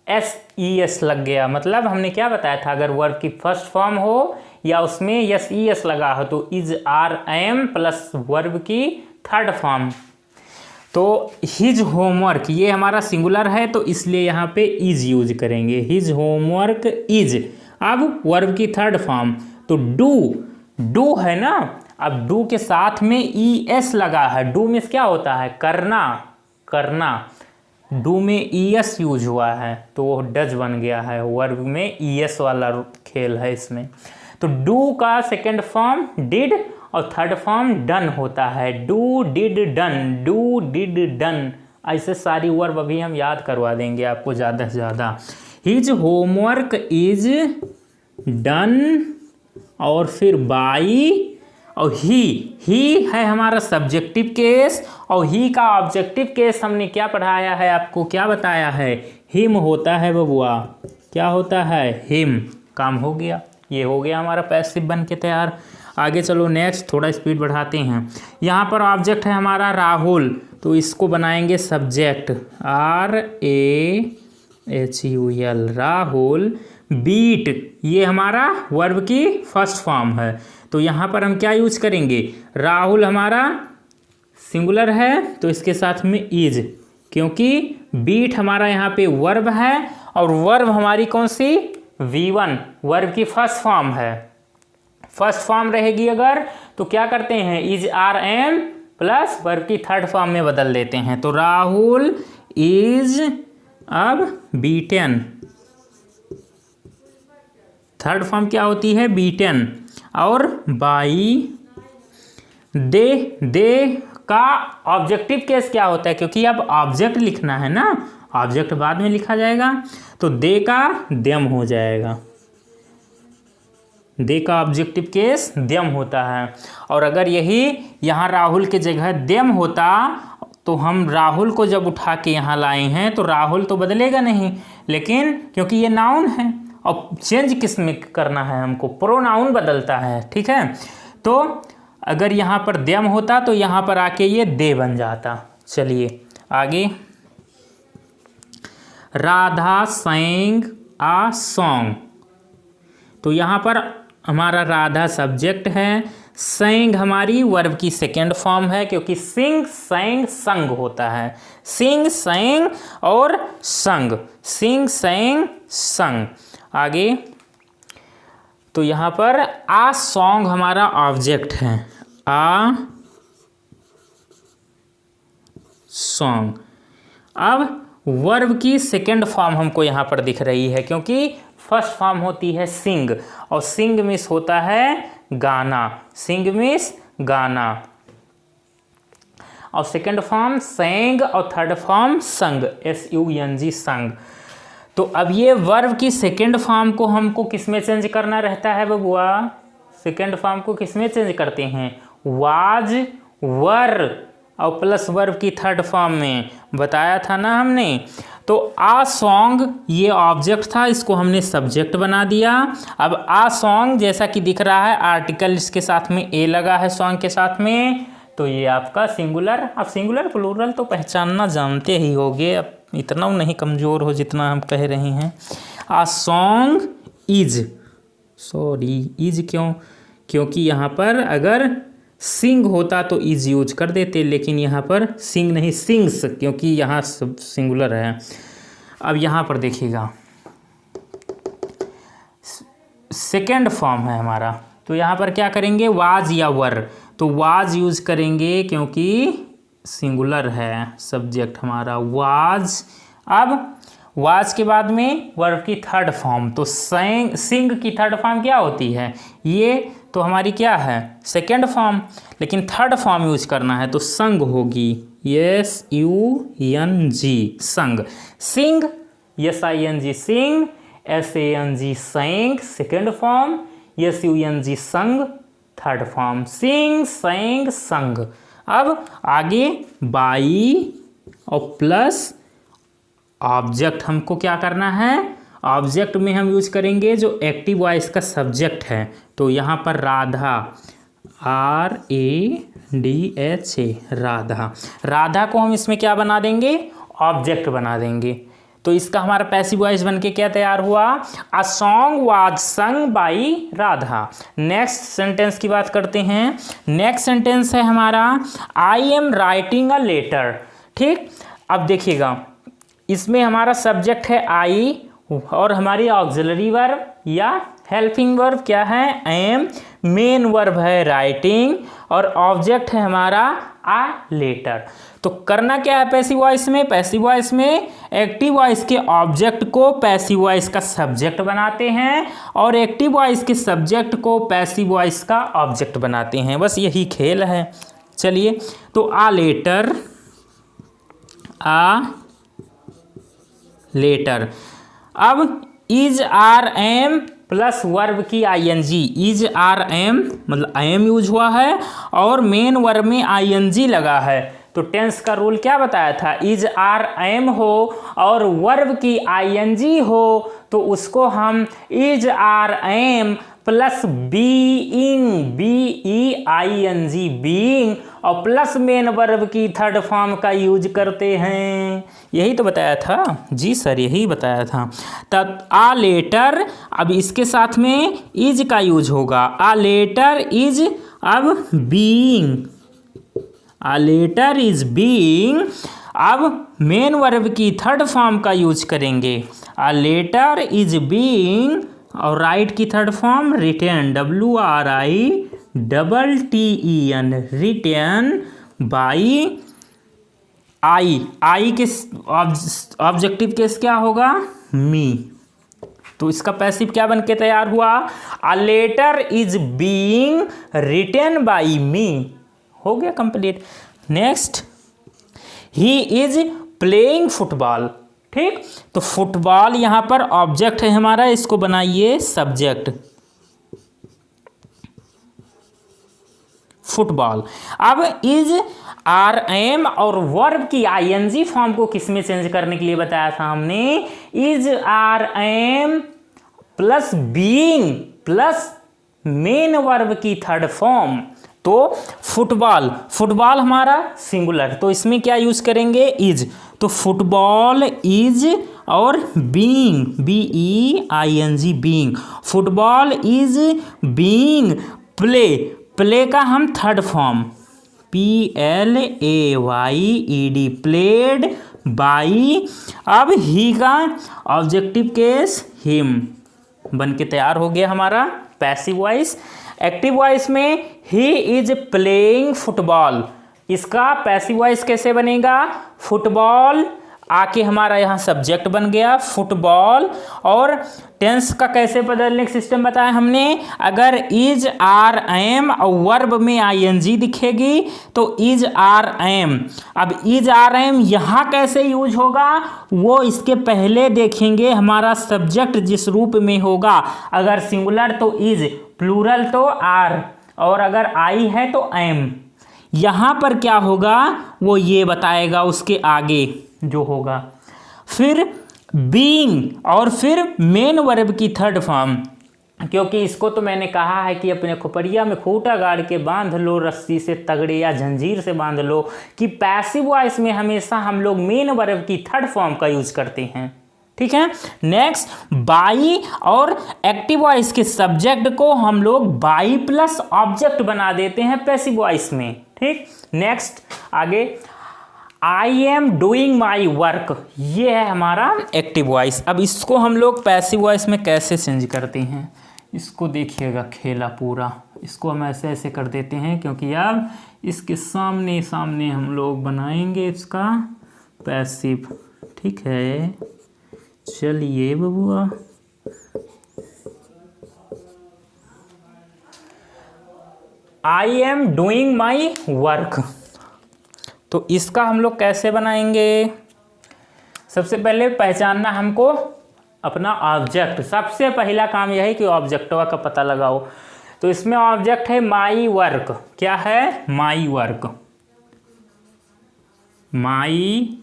एस लग गया, मतलब हमने क्या बताया था, अगर वर्ब की फर्स्ट फॉर्म हो या उसमें एस लगा हो तो is are am plus verb की थर्ड फॉर्म। तो हिज होमवर्क ये हमारा सिंगुलर है, तो इसलिए यहाँ पे इज यूज करेंगे, हिज होमवर्क इज। अब वर्ब की थर्ड फॉर्म, तो डू है ना, अब डू के साथ में ई एस लगा है, डू में क्या होता है, करना। डू में ई एस यूज हुआ है तो वो डज बन गया है, वर्ब में ई एस वाला खेल है इसमें। तो डू का सेकंड फॉर्म डिड और थर्ड फॉर्म डन होता है, do did done, do did done. ऐसे सारी वर्ब अभी हम याद करवा देंगे आपको ज़्यादा से ज़्यादा। हिज होमवर्क इज डन, और फिर बाई, और ही है हमारा सब्जेक्टिव केस, और ही का ऑब्जेक्टिव केस हमने क्या पढ़ाया है, आपको क्या बताया है, हिम होता है बबुआ। क्या होता है, हिम। काम हो गया, ये हो गया हमारा पैसिव बन के तैयार। आगे चलो नेक्स्ट, थोड़ा स्पीड बढ़ाते हैं। यहाँ पर ऑब्जेक्ट है हमारा राहुल, तो इसको बनाएंगे सब्जेक्ट, RAHUL, राहुल। बीट, ये हमारा वर्ब की फर्स्ट फॉर्म है, तो यहाँ पर हम क्या यूज करेंगे, राहुल हमारा सिंगुलर है तो इसके साथ में इज, क्योंकि बीट हमारा यहाँ पे वर्ब है, और वर्ब हमारी कौन सी, V1, वर्ब की फर्स्ट फॉर्म है। फर्स्ट फॉर्म रहेगी अगर, तो क्या करते हैं, is are am plus verb की थर्ड फॉर्म में बदल देते हैं, तो राहुल इज अब बीटन। थर्ड फॉर्म क्या होती है, बीटन। और बाई, दे का ऑब्जेक्टिव केस क्या होता है, क्योंकि अब ऑब्जेक्ट लिखना है ना, ऑब्जेक्ट बाद में लिखा जाएगा, तो दे का देम हो जाएगा। दे का ऑब्जेक्टिव केस देम होता है। और अगर यही यहाँ राहुल के जगह देम होता, तो हम राहुल को जब उठा के यहाँ लाए हैं तो राहुल तो बदलेगा नहीं, लेकिन क्योंकि ये नाउन है, और चेंज किस में करना है हमको, प्रोनाउन बदलता है, ठीक है। तो अगर यहाँ पर देम होता तो यहाँ पर आके ये दे बन जाता। चलिए आगे, राधा sang a song, तो यहाँ पर हमारा राधा सब्जेक्ट है, sang हमारी वर्ब की सेकेंड फॉर्म है, क्योंकि sing sang संग होता है, sing sang और संग, sing sang संग। आगे, तो यहाँ पर आ सॉन्ग हमारा ऑब्जेक्ट है, आ सॉन्ग। अब वर्ब की सेकेंड फॉर्म हमको यहाँ पर दिख रही है, क्योंकि फर्स्ट फॉर्म होती है सिंग, और सिंग मिस होता है गाना, सिंग मिस गाना, और सेकेंड फॉर्म सेंग, और थर्ड फॉर्म संग, SUNG संग। तो अब ये वर्ब की सेकेंड फॉर्म को हमको किस में चेंज करना रहता है बबुआ, सेकेंड फॉर्म को किस में चेंज करते हैं, वाज, वर, और प्लस वर्ब की थर्ड फॉर्म में, बताया था ना हमने। तो आ सॉन्ग ये ऑब्जेक्ट था, इसको हमने सब्जेक्ट बना दिया। अब आ सॉन्ग जैसा कि दिख रहा है, आर्टिकल इसके साथ में ए लगा है सॉन्ग के साथ में, तो ये आपका सिंगुलर। अब सिंगुलर प्लूरल तो पहचानना जानते ही होगे, अब इतना नहीं कमज़ोर हो जितना हम कह रहे हैं। आ सॉन्ग इज, सॉरी इज क्यों, क्योंकि यहाँ पर अगर सिंग होता तो इज यूज कर देते, लेकिन यहाँ पर सिंग नहीं, सिंग्स, क्योंकि यहाँ सब सिंगुलर है। अब यहाँ पर देखिएगा सेकेंड फॉर्म है हमारा, तो यहाँ पर क्या करेंगे, वाज या वर, तो वाज यूज करेंगे क्योंकि सिंगुलर है सब्जेक्ट हमारा, वाज। अब वाज के बाद में वर्ब की थर्ड फॉर्म, तो सिंग की थर्ड फॉर्म क्या होती है, ये तो हमारी क्या है, सेकेंड फॉर्म, लेकिन थर्ड फॉर्म यूज करना है तो संग होगी, SUNG संग। सिंग, SING सिंग, SANG संग, सेकेंड फॉर्म, SUNG संग, थर्ड फॉर्म, सिंग संग संग। अब आगे बाई और प्लस ऑब्जेक्ट हमको क्या करना है, ऑब्जेक्ट में हम यूज करेंगे जो एक्टिव वॉइस का सब्जेक्ट है, तो यहाँ पर राधा, RADHA राधा, राधा को हम इसमें क्या बना देंगे, ऑब्जेक्ट बना देंगे, तो इसका हमारा पैसिव वॉइस बन के क्या तैयार हुआ, a song was sung by Radha. Next sentence की बात करते हैं। नेक्स्ट सेंटेंस है हमारा, I am writing a letter. ठीक, अब देखिएगा इसमें हमारा सब्जेक्ट है आई, और हमारी ऑक्सिलरी वर्ब या हेल्पिंग वर्ब क्या है, एम, मेन वर्ब है राइटिंग, और ऑब्जेक्ट है हमारा आ लेटर। तो करना क्या है पैसिव वॉइस में, पैसिव वॉइस में एक्टिव वॉइस के ऑब्जेक्ट को पैसिव वॉइस का सब्जेक्ट बनाते हैं, और एक्टिव वॉइस के सब्जेक्ट को पैसिव वॉइस का ऑब्जेक्ट बनाते हैं, बस यही खेल है। चलिए, तो आ लेटर, आ लेटर। अब is, are, am plus verb की आईएनजी, इज आर एम मतलब आई एम यूज हुआ है और मेन वर्ब में आईएनजी लगा है। तो टेंस का रूल क्या बताया था, इज आर एम हो और वर्ब की आईएनजी हो तो उसको हम is are am plus being, BEING being और प्लस मेन वर्ब की थर्ड फॉर्म का यूज करते हैं। यही तो बताया था जी सर, यही बताया था। तब आ लेटर, अब इसके साथ में इज का यूज होगा, आ लेटर इज अब being, a letter is being, अब मेन वर्ब की थर्ड फॉर्म का यूज करेंगे, आ लेटर इज बीइंग और राइट की third form written, WRITTEN, written by I के ऑब्जेक्टिव केस क्या होगा, मी। तो इसका पैसिव क्या बन के तैयार हुआ, a letter is being written by me. हो गया complete. Next, he is playing football. ठीक, तो फुटबॉल यहां पर ऑब्जेक्ट है हमारा, इसको बनाइए सब्जेक्ट, फुटबॉल। अब इज आर एम और वर्ब की आईएनजी फॉर्म को किसमें चेंज करने के लिए बताया था हमने, is are am plus being plus main verb की थर्ड फॉर्म। तो फुटबॉल, फुटबॉल हमारा सिंगुलर, तो इसमें क्या यूज करेंगे, इज। तो फुटबॉल इज और being, BEING being, football is being play, play का हम third form PLAYED, played by. अब ही का ऑब्जेक्टिव केस हिम बन के तैयार हो गया हमारा पैसिव वॉइस। एक्टिव वॉइस में ही इज प्लेइंग फुटबॉल, इसका पैसिव वॉइस कैसे बनेगा, फुटबॉल आके हमारा यहाँ सब्जेक्ट बन गया फुटबॉल। और टेंस का कैसे बदलने का सिस्टम बताया हमने, अगर इज आर एम और वर्ब में आईएनजी दिखेगी तो इज आर एम। अब इज आर एम यहाँ कैसे यूज होगा वो इसके पहले देखेंगे, हमारा सब्जेक्ट जिस रूप में होगा, अगर सिंगुलर तो इज, प्लूरल तो आर, और अगर आई है तो एम। यहाँ पर क्या होगा वो ये बताएगा उसके आगे जो होगा। फिर बीइंग और फिर मेन वर्ब की थर्ड फॉर्म, क्योंकि इसको तो मैंने कहा है कि अपने खोपड़िया में खूंटा गाड़ के बांध लो, रस्सी से तगड़े या जंजीर से बांध लो, कि पैसिव वॉइस में हमेशा हम लोग मेन वर्ब की थर्ड फॉर्म का यूज करते हैं। ठीक है। नेक्स्ट, बाई और एक्टिव वॉइस के सब्जेक्ट को हम लोग बाई प्लस ऑब्जेक्ट बना देते हैं पैसिव वॉइस में। ठीक। नेक्स्ट आगे, I am doing my work, ये है हमारा एक्टिव वॉइस। अब इसको हम लोग पैसिव वॉइस में कैसे चेंज करते हैं, इसको देखिएगा खेला पूरा। इसको हम ऐसे ऐसे कर देते हैं, क्योंकि अब इसके सामने सामने हम लोग बनाएंगे इसका पैसिव। ठीक है, चलिए बबुआ। I am doing my work, तो इसका हम लोग कैसे बनाएंगे, सबसे पहले पहचानना हमको अपना ऑब्जेक्ट। सबसे पहला काम यह है कि ऑब्जेक्टवा का पता लगाओ। तो इसमें ऑब्जेक्ट है माई वर्क, क्या है, माई वर्क, माई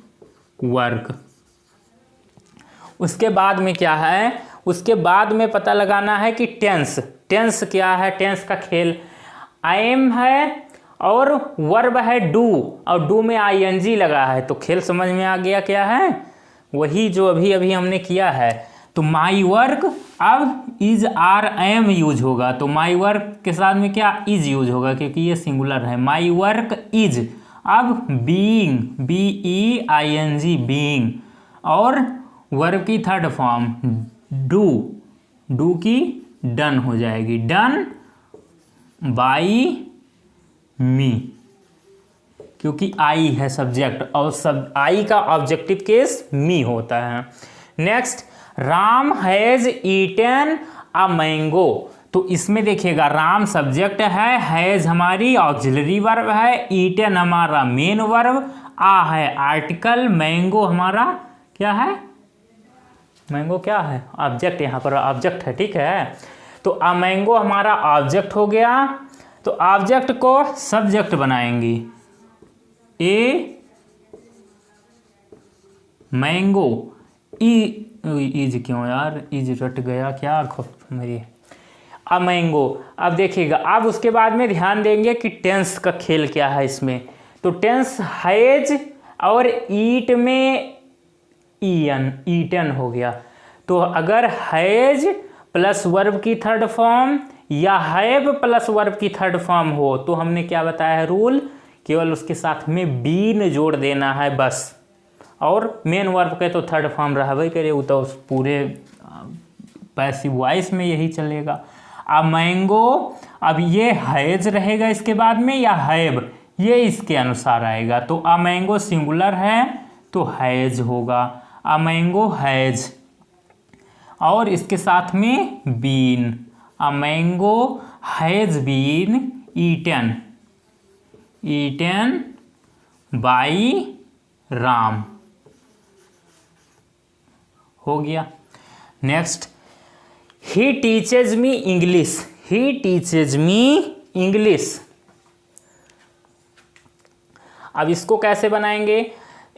वर्क। उसके बाद में क्या है, उसके बाद में पता लगाना है कि टेंस, टेंस क्या है, टेंस का खेल। आई एम है और वर्ब है डू, और डू में आईएनजी लगा है, तो खेल समझ में आ गया क्या है, वही जो अभी अभी हमने किया है। तो माई वर्क, अब इज आर एम यूज होगा, तो माई वर्क के साथ में क्या, इज यूज होगा, क्योंकि ये सिंगुलर है। माई वर्क इज, अब बीइंग, BEING बीइंग, और वर्ब की थर्ड फॉर्म डू, डू की डन हो जाएगी, डन बाई मी, क्योंकि आई है सब्जेक्ट और सब आई का ऑब्जेक्टिव केस मी होता है। Next, Ram has eaten a mango, तो इसमें देखिएगा राम सब्जेक्ट है, हैज हमारी ऑक्सिलरी वर्ब है, ईटन हमारा मेन वर्ब, आ है आर्टिकल, मैंगो हमारा क्या है, मैंगो क्या है? ऑब्जेक्ट, यहाँ पर ऑब्जेक्ट है, ठीक है। तो अ मैंगो हमारा ऑब्जेक्ट हो गया, तो ऑब्जेक्ट को सब्जेक्ट बनाएंगे। ए मैंगो, इज क्यों यार, इज रट गया क्या मेरी। अब मैंगो, अब देखिएगा, अब उसके बाद में ध्यान देंगे कि टेंस का खेल क्या है इसमें। तो टेंस हैज और ईट में ईटन हो गया। तो अगर हैज प्लस वर्ब की थर्ड फॉर्म या हैव प्लस वर्ब की थर्ड फॉर्म हो तो हमने क्या बताया है रूल, केवल उसके साथ में बीन जोड़ देना है बस। और मेन वर्ब के तो थर्ड फॉर्म रहबे करे, वो तो पूरे पैसिव वॉइस में यही चलेगा। अब मैंगो, अब ये हैज रहेगा इसके बाद में या हैव, ये इसके अनुसार आएगा। तो अ मैंगो सिंगुलर है तो हैज होगा, अ मैंगो हैज, और इसके साथ में been, a mango has been eaten, eaten by Ram, हो गया। Next, he teaches me English, he teaches me English. अब इसको कैसे बनाएंगे,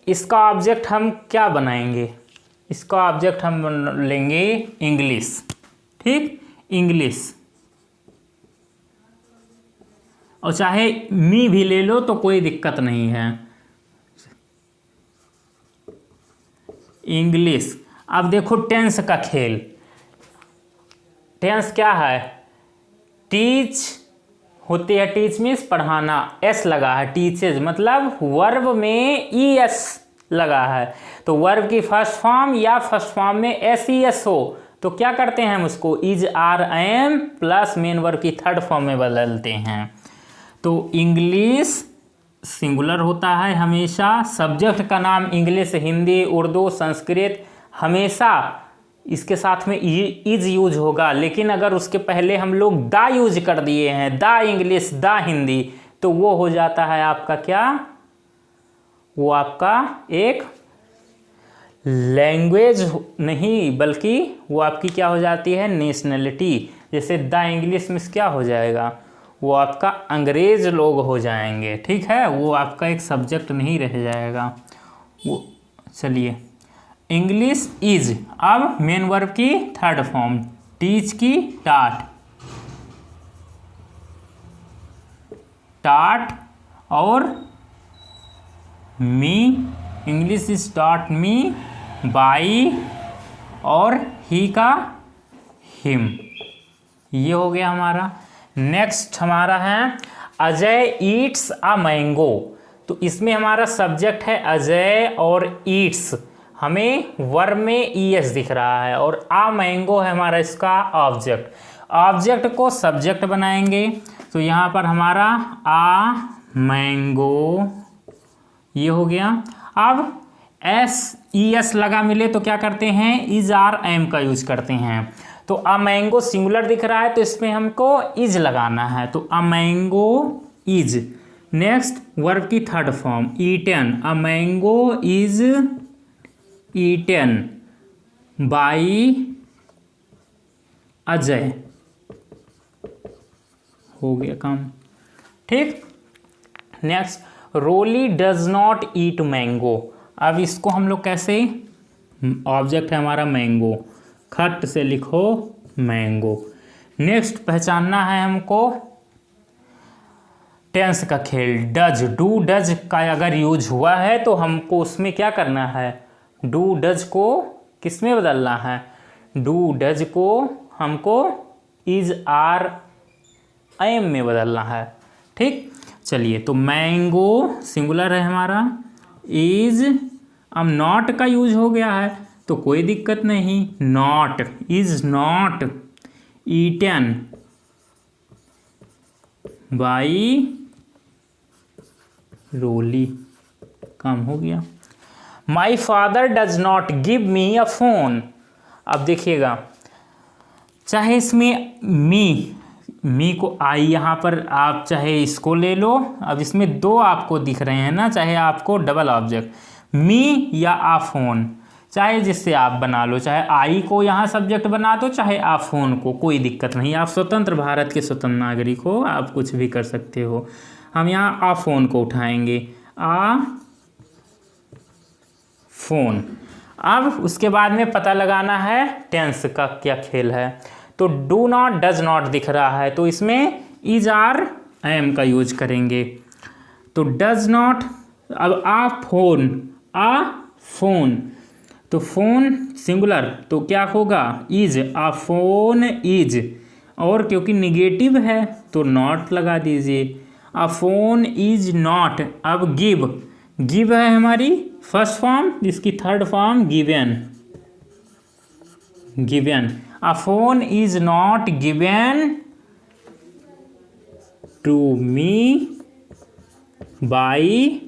इसका ऑब्जेक्ट हम क्या बनाएंगे, इसका ऑब्जेक्ट हम लेंगे इंग्लिश, ठीक, इंग्लिश, और चाहे मी भी ले लो तो कोई दिक्कत नहीं है, इंग्लिश। अब देखो टेंस का खेल, टेंस क्या है, टीच होती है, टीच मीन्स पढ़ाना, एस लगा है, टीचेज मतलब वर्ब में ई एस लगा है। तो वर्ब की फर्स्ट फॉर्म या फर्स्ट फॉर्म में एस ई एस हो तो क्या करते हैं हम उसको is are am plus main verb की थर्ड फॉर्म में बदलते हैं। तो इंग्लिश सिंगुलर होता है हमेशा, सब्जेक्ट का नाम इंग्लिश, हिंदी, उर्दू, संस्कृत, हमेशा इसके साथ में इज यूज होगा। लेकिन अगर उसके पहले हम लोग द यूज कर दिए हैं, द इंग्लिश, द हिंदी, तो वो हो जाता है आपका क्या, वो आपका एक लैंग्वेज नहीं बल्कि वो आपकी क्या हो जाती है, नेशनलिटी। जैसे द इंग्लिश में क्या हो जाएगा, वो आपका अंग्रेज लोग हो जाएंगे, ठीक है, वो आपका एक सब्जेक्ट नहीं रह जाएगा वो। चलिए, इंग्लिश इज, अब मेन वर्ब की थर्ड फॉर्म, टीच की टाट, टाट और मी, इंग्लिश इज टाट मी बाई, और ही का हिम, ये हो गया हमारा। नेक्स्ट हमारा है अजय ईट्स अ मैंगो। तो इसमें हमारा सब्जेक्ट है अजय और ईट्स, हमें वर्ब में ई एस दिख रहा है, और आ मैंगो है हमारा इसका ऑब्जेक्ट। ऑब्जेक्ट को सब्जेक्ट बनाएंगे तो यहाँ पर हमारा आ मैंगो ये हो गया। अब एस ई एस लगा मिले तो क्या करते हैं, इज आर एम का यूज करते हैं। तो अ मैंगो सिंगुलर दिख रहा है तो इसमें हमको इज लगाना है, तो a mango is. Next verb की third form eaten, a mango is eaten by Ajay, हो गया काम, ठीक। Next Roli does not eat mango. अब इसको हम लोग कैसे, ऑब्जेक्ट है हमारा मैंगो, खट से लिखो मैंगो। नेक्स्ट पहचानना है हमको टेंस का खेल, डज, डू डज का अगर यूज हुआ है तो हमको उसमें क्या करना है, डू डज को किस में बदलना है, डू डज को हमको इज आर एम में बदलना है, ठीक। चलिए, तो मैंगो सिंगुलर है हमारा, इज, अब नॉट का यूज हो गया है तो कोई दिक्कत नहीं, not, is not eaten by Roli, काम हो गया। My father does not give me a phone. अब देखिएगा, चाहे इसमें मी को आई यहाँ पर आप चाहे इसको ले लो, अब इसमें दो आपको दिख रहे हैं ना, चाहे आपको डबल ऑब्जेक्ट मी या आ फोन, चाहे जिससे आप बना लो, चाहे आई को यहाँ सब्जेक्ट बना दो, चाहे आप फ़ोन को, कोई दिक्कत नहीं। आप स्वतंत्र भारत के स्वतंत्र नागरिक हो, आप कुछ भी कर सकते हो। हम यहाँ आ फ़ोन को उठाएंगे, आ फ़ोन। अब उसके बाद में पता लगाना है टेंस का क्या खेल है। तो डू नॉट, डज नॉट दिख रहा है, तो इसमें इज आर एम का यूज करेंगे। तो डज नॉट, अब आ फोन, तो फोन सिंगुलर, तो क्या होगा इज, आ फोन इज, और क्योंकि निगेटिव है तो नॉट लगा दीजिए, आ फोन इज नॉट। अब गिव है हमारी फर्स्ट फॉर्म, इसकी third form given. A phone is not given to me by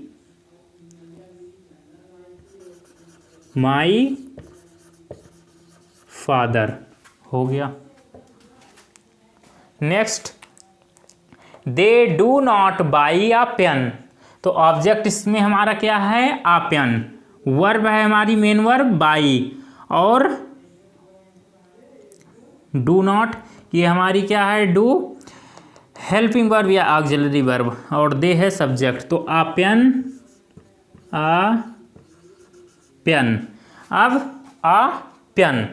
my father. हो गया। Next, they do not buy a pen. तो ऑब्जेक्ट इसमें हमारा क्या है, आ पेन। वर्ब है हमारी मेन वर्ब बाई, और डू नॉट ये हमारी क्या है, डू हेल्पिंग वर्ब या ऑक्सिलरी वर्ब, और दे है सब्जेक्ट। तो आ पेन। अब a pen.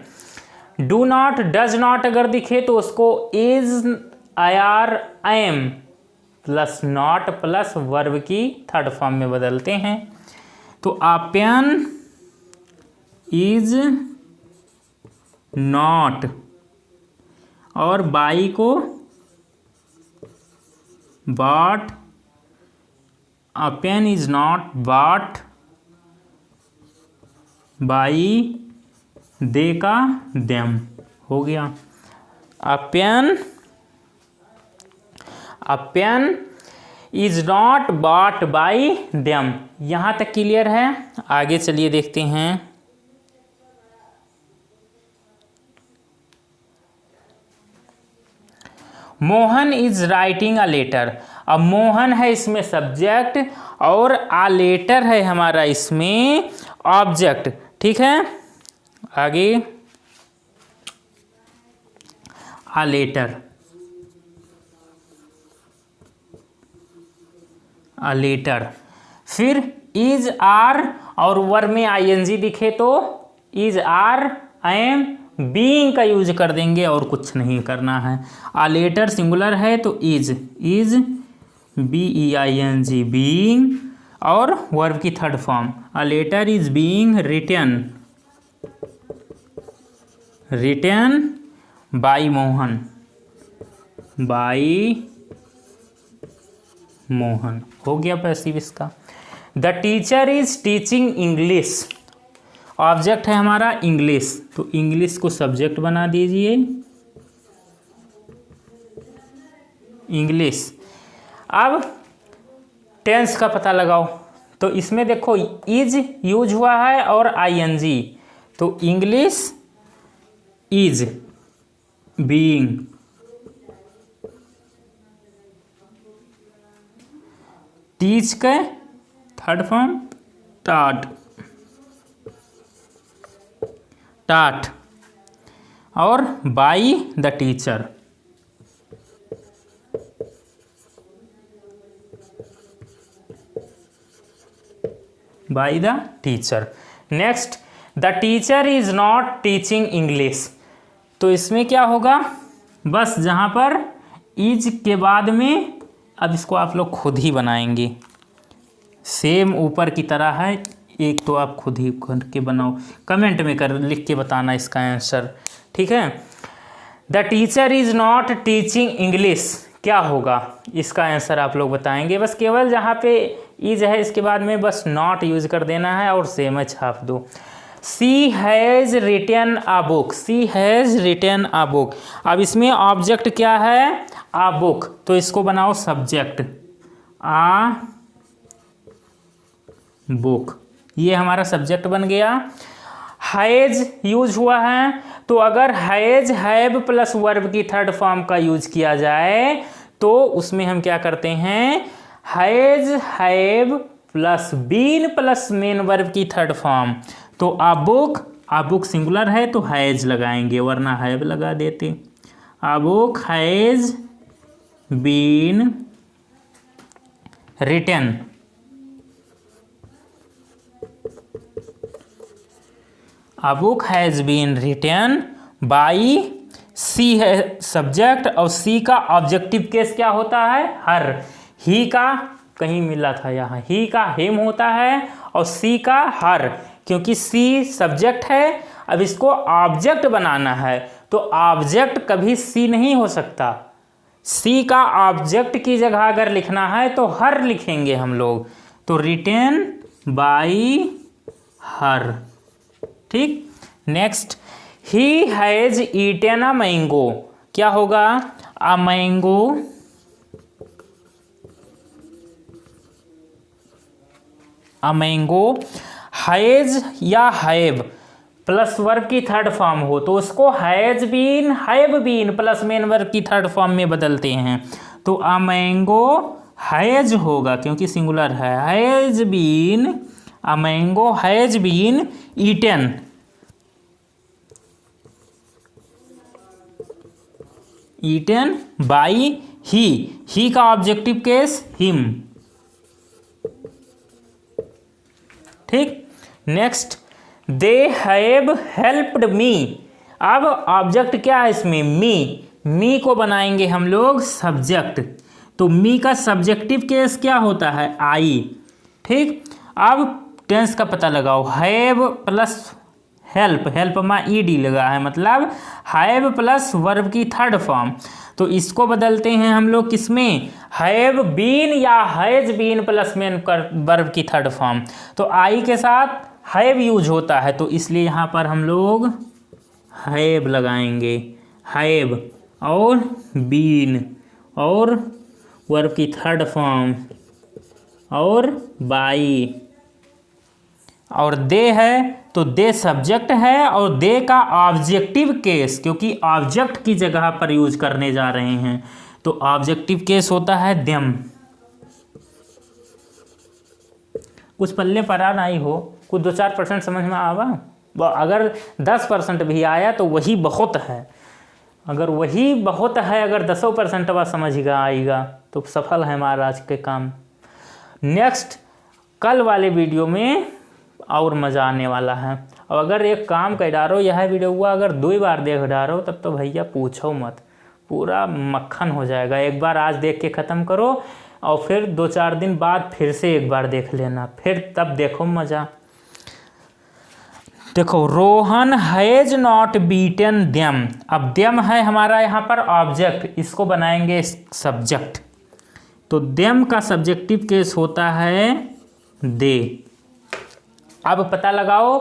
Do not, does not अगर दिखे तो उसको is, are, am plus not plus verb की थर्ड फॉर्म में बदलते हैं। तो आ पेन इज नॉट, और बाई को bought, a pen is not bought by they का देम। हो गया। A pen is not bought by them. यहाँ तक क्लियर है। आगे चलिए देखते हैं। Mohan is writing a letter. अब मोहन है इसमें सब्जेक्ट, और आ लेटर है हमारा इसमें ऑब्जेक्ट। ठीक है, आगे आ लेटर, आ लेटर। फिर इज, आर, और वर्ब में आईएनजी दिखे तो इज, आर, एम, बीइंग का यूज कर देंगे, और कुछ नहीं करना है। आ लेटर सिंगुलर है तो इज BEING बीइंग, और वर्ब की third form, a letter is being written by Mohan. हो गया पैसिव इसका। The teacher is teaching English. Object है हमारा इंग्लिश, तो इंग्लिश को सब्जेक्ट बना दीजिए, इंग्लिश। अब टेंस का पता लगाओ। तो इसमें देखो इज यूज हुआ है और ING, तो इंग्लिश इज बीइंग, टीच के थर्ड फॉर्म टाट, और by the teacher, by the teacher. Next, the teacher is not teaching English. तो इसमें क्या होगा, बस जहाँ पर इज के बाद में, अब इसको आप लोग खुद ही बनाएंगे, सेम ऊपर की तरह है। एक तो आप खुद ही करके बनाओ, कमेंट में लिख के बताना इसका आंसर। ठीक है, the teacher is not teaching English क्या होगा, इसका आंसर आप लोग बताएंगे। बस केवल जहाँ पे इज है इसके बाद में बस नॉट यूज कर देना है और सेम छाप दो। She has written a book, she has written a book. अब इसमें ऑब्जेक्ट क्या है, आ बुक, तो इसको बनाओ सब्जेक्ट, आ बुक, ये हमारा सब्जेक्ट बन गया। हैज़ यूज हुआ है, तो अगर हैज़ हैव प्लस वर्ब की थर्ड फॉर्म का यूज किया जाए तो उसमें हम क्या करते हैं, has have plus been plus main verb की थर्ड फॉर्म, तो तो आ बुक सिंगुलर है तो हैज लगाएंगे, वरना हैव लगा देते। A book has been written, A book has been written by, सी है सब्जेक्ट और सी का ऑब्जेक्टिव केस क्या होता है, हर। ही का कहीं मिला था यहाँ, ही का हिम होता है और सी का हर, क्योंकि सी सब्जेक्ट है। अब इसको ऑब्जेक्ट बनाना है तो ऑब्जेक्ट कभी सी नहीं हो सकता। सी का ऑब्जेक्ट की जगह अगर लिखना है तो हर लिखेंगे हम लोग, तो रिटेन बाई हर। ठीक, next, he has eaten a mango, क्या होगा, a mango, a mango, has या हैव प्लस वर्ब की थर्ड फॉर्म हो तो उसको has been, have been plus main verb की थर्ड फॉर्म में बदलते हैं। तो अ मैंगो हैज होगा क्योंकि सिंगुलर है, has been, a mango has been eaten, eaten by he का ऑब्जेक्टिव केस हिम। ठीक, next, they have helped me. अब ऑब्जेक्ट क्या है इसमें, मी को बनाएंगे हम लोग सब्जेक्ट, तो मी का सब्जेक्टिव केस क्या होता है, आई। ठीक, अब टेंस का पता लगाओ, हैव प्लस हेल्प में ईडी लगा है, मतलब हैव प्लस वर्ब की थर्ड फॉर्म, तो इसको बदलते हैं हम लोग किसमें, हैव बीन या has been plus main verb की थर्ड फॉर्म। तो आई के साथ हैव यूज होता है तो इसलिए यहाँ पर हम लोग हैव लगाएंगे, हैव और बीन और वर्ब की थर्ड फॉर्म और बाई, और दे है तो दे सब्जेक्ट है और दे का ऑब्जेक्टिव केस, क्योंकि ऑब्जेक्ट की जगह पर यूज करने जा रहे हैं तो ऑब्जेक्टिव केस होता है देम। कुछ पल्ले पड़ा नहीं हो, कुछ 2-4% समझ में आवा, अगर 10% भी आया तो वही बहुत है, अगर वही बहुत है, अगर 10% समझेगा आएगा तो सफल है हमारा आज के काम। नेक्स्ट, कल वाले वीडियो में और मज़ा आने वाला है। और अगर एक काम कर डालो, यह वीडियो हुआ अगर 2 बार देख डालो तब तो भैया पूछो मत, पूरा मक्खन हो जाएगा। एक बार आज देख के ख़त्म करो और फिर 2-4 दिन बाद फिर से एक बार देख लेना, फिर तब देखो मज़ा। देखो, Rohan has not beaten them, अब देम है हमारा यहाँ पर ऑब्जेक्ट, इसको बनाएंगे सब्जेक्ट, तो देम का सब्जेक्टिव केस होता है दे। अब पता लगाओ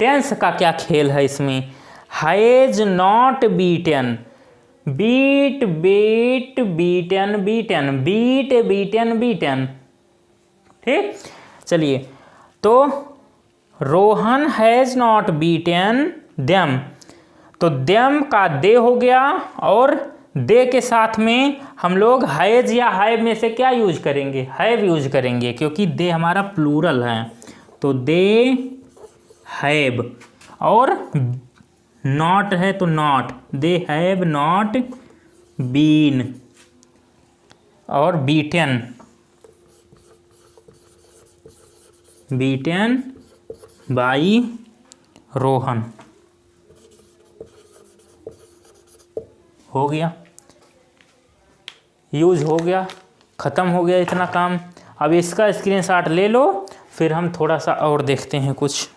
टेंस का क्या खेल है इसमें, has not beaten, beat beat beaten beaten, beat beaten beaten. ठीक, चलिए, तो Rohan has not beaten them, तो देम का दे हो गया और दे के साथ में हम लोग हैज या हैव में से क्या यूज करेंगे, हैव यूज करेंगे, क्योंकि दे हमारा प्लूरल है तो दे हैव, और नॉट है तो not, they have not been, और बीटन, बीटन बाई रोहन। हो गया, यूज हो गया, ख़त्म हो गया इतना काम। अब इसका स्क्रीनशॉट ले लो, फिर हम थोड़ा सा और देखते हैं कुछ।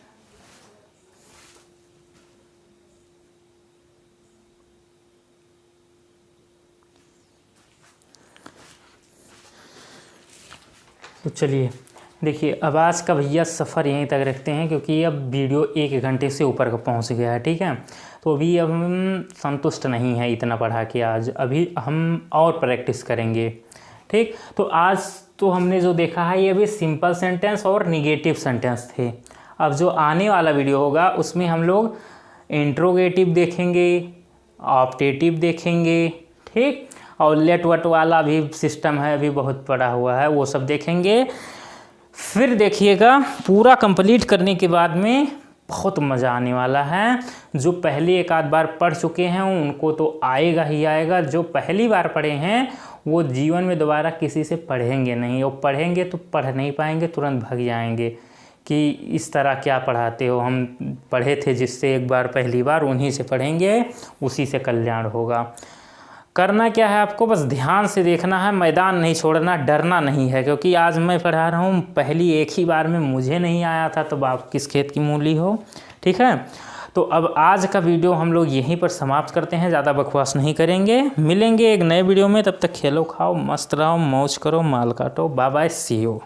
तो चलिए देखिए, अब आज का भैया सफ़र यहीं तक रखते हैं क्योंकि अब वीडियो 1 घंटे से ऊपर का पहुंच गया है। ठीक है, तो अभी अब हम संतुष्ट नहीं है इतना पढ़ा के, आज अभी हम और प्रैक्टिस करेंगे। ठीक, तो आज तो हमने जो देखा है ये अभी सिंपल सेंटेंस और निगेटिव सेंटेंस थे। अब जो आने वाला वीडियो होगा उसमें हम लोग इंट्रोगेटिव देखेंगे, ऑप्टेटिव देखेंगे, ठीक, और लेट वट वाला भी सिस्टम है, अभी बहुत पड़ा हुआ है, वो सब देखेंगे। फिर देखिएगा पूरा कंप्लीट करने के बाद में बहुत मज़ा आने वाला है। जो पहले एक आध बार पढ़ चुके हैं उनको तो आएगा ही आएगा, जो पहली बार पढ़े हैं वो जीवन में दोबारा किसी से पढ़ेंगे नहीं, और पढ़ेंगे तो पढ़ नहीं पाएंगे, तुरंत भाग जाएंगे कि इस तरह क्या पढ़ाते हो, हम पढ़े थे जिससे एक बार पहली बार उन्हीं से पढ़ेंगे, उसी से कल्याण होगा। करना क्या है आपको, बस ध्यान से देखना है, मैदान नहीं छोड़ना, डरना नहीं है, क्योंकि आज मैं पढ़ा रहा हूँ, पहली एक ही बार में मुझे नहीं आया था तो आप किस खेत की मूली हो। ठीक है, तो अब आज का वीडियो हम लोग यहीं पर समाप्त करते हैं, ज़्यादा बकवास नहीं करेंगे, मिलेंगे एक नए वीडियो में, तब तक खेलो खाओ मस्त रहो मौज करो माल काटो, बाय बाय सी यू।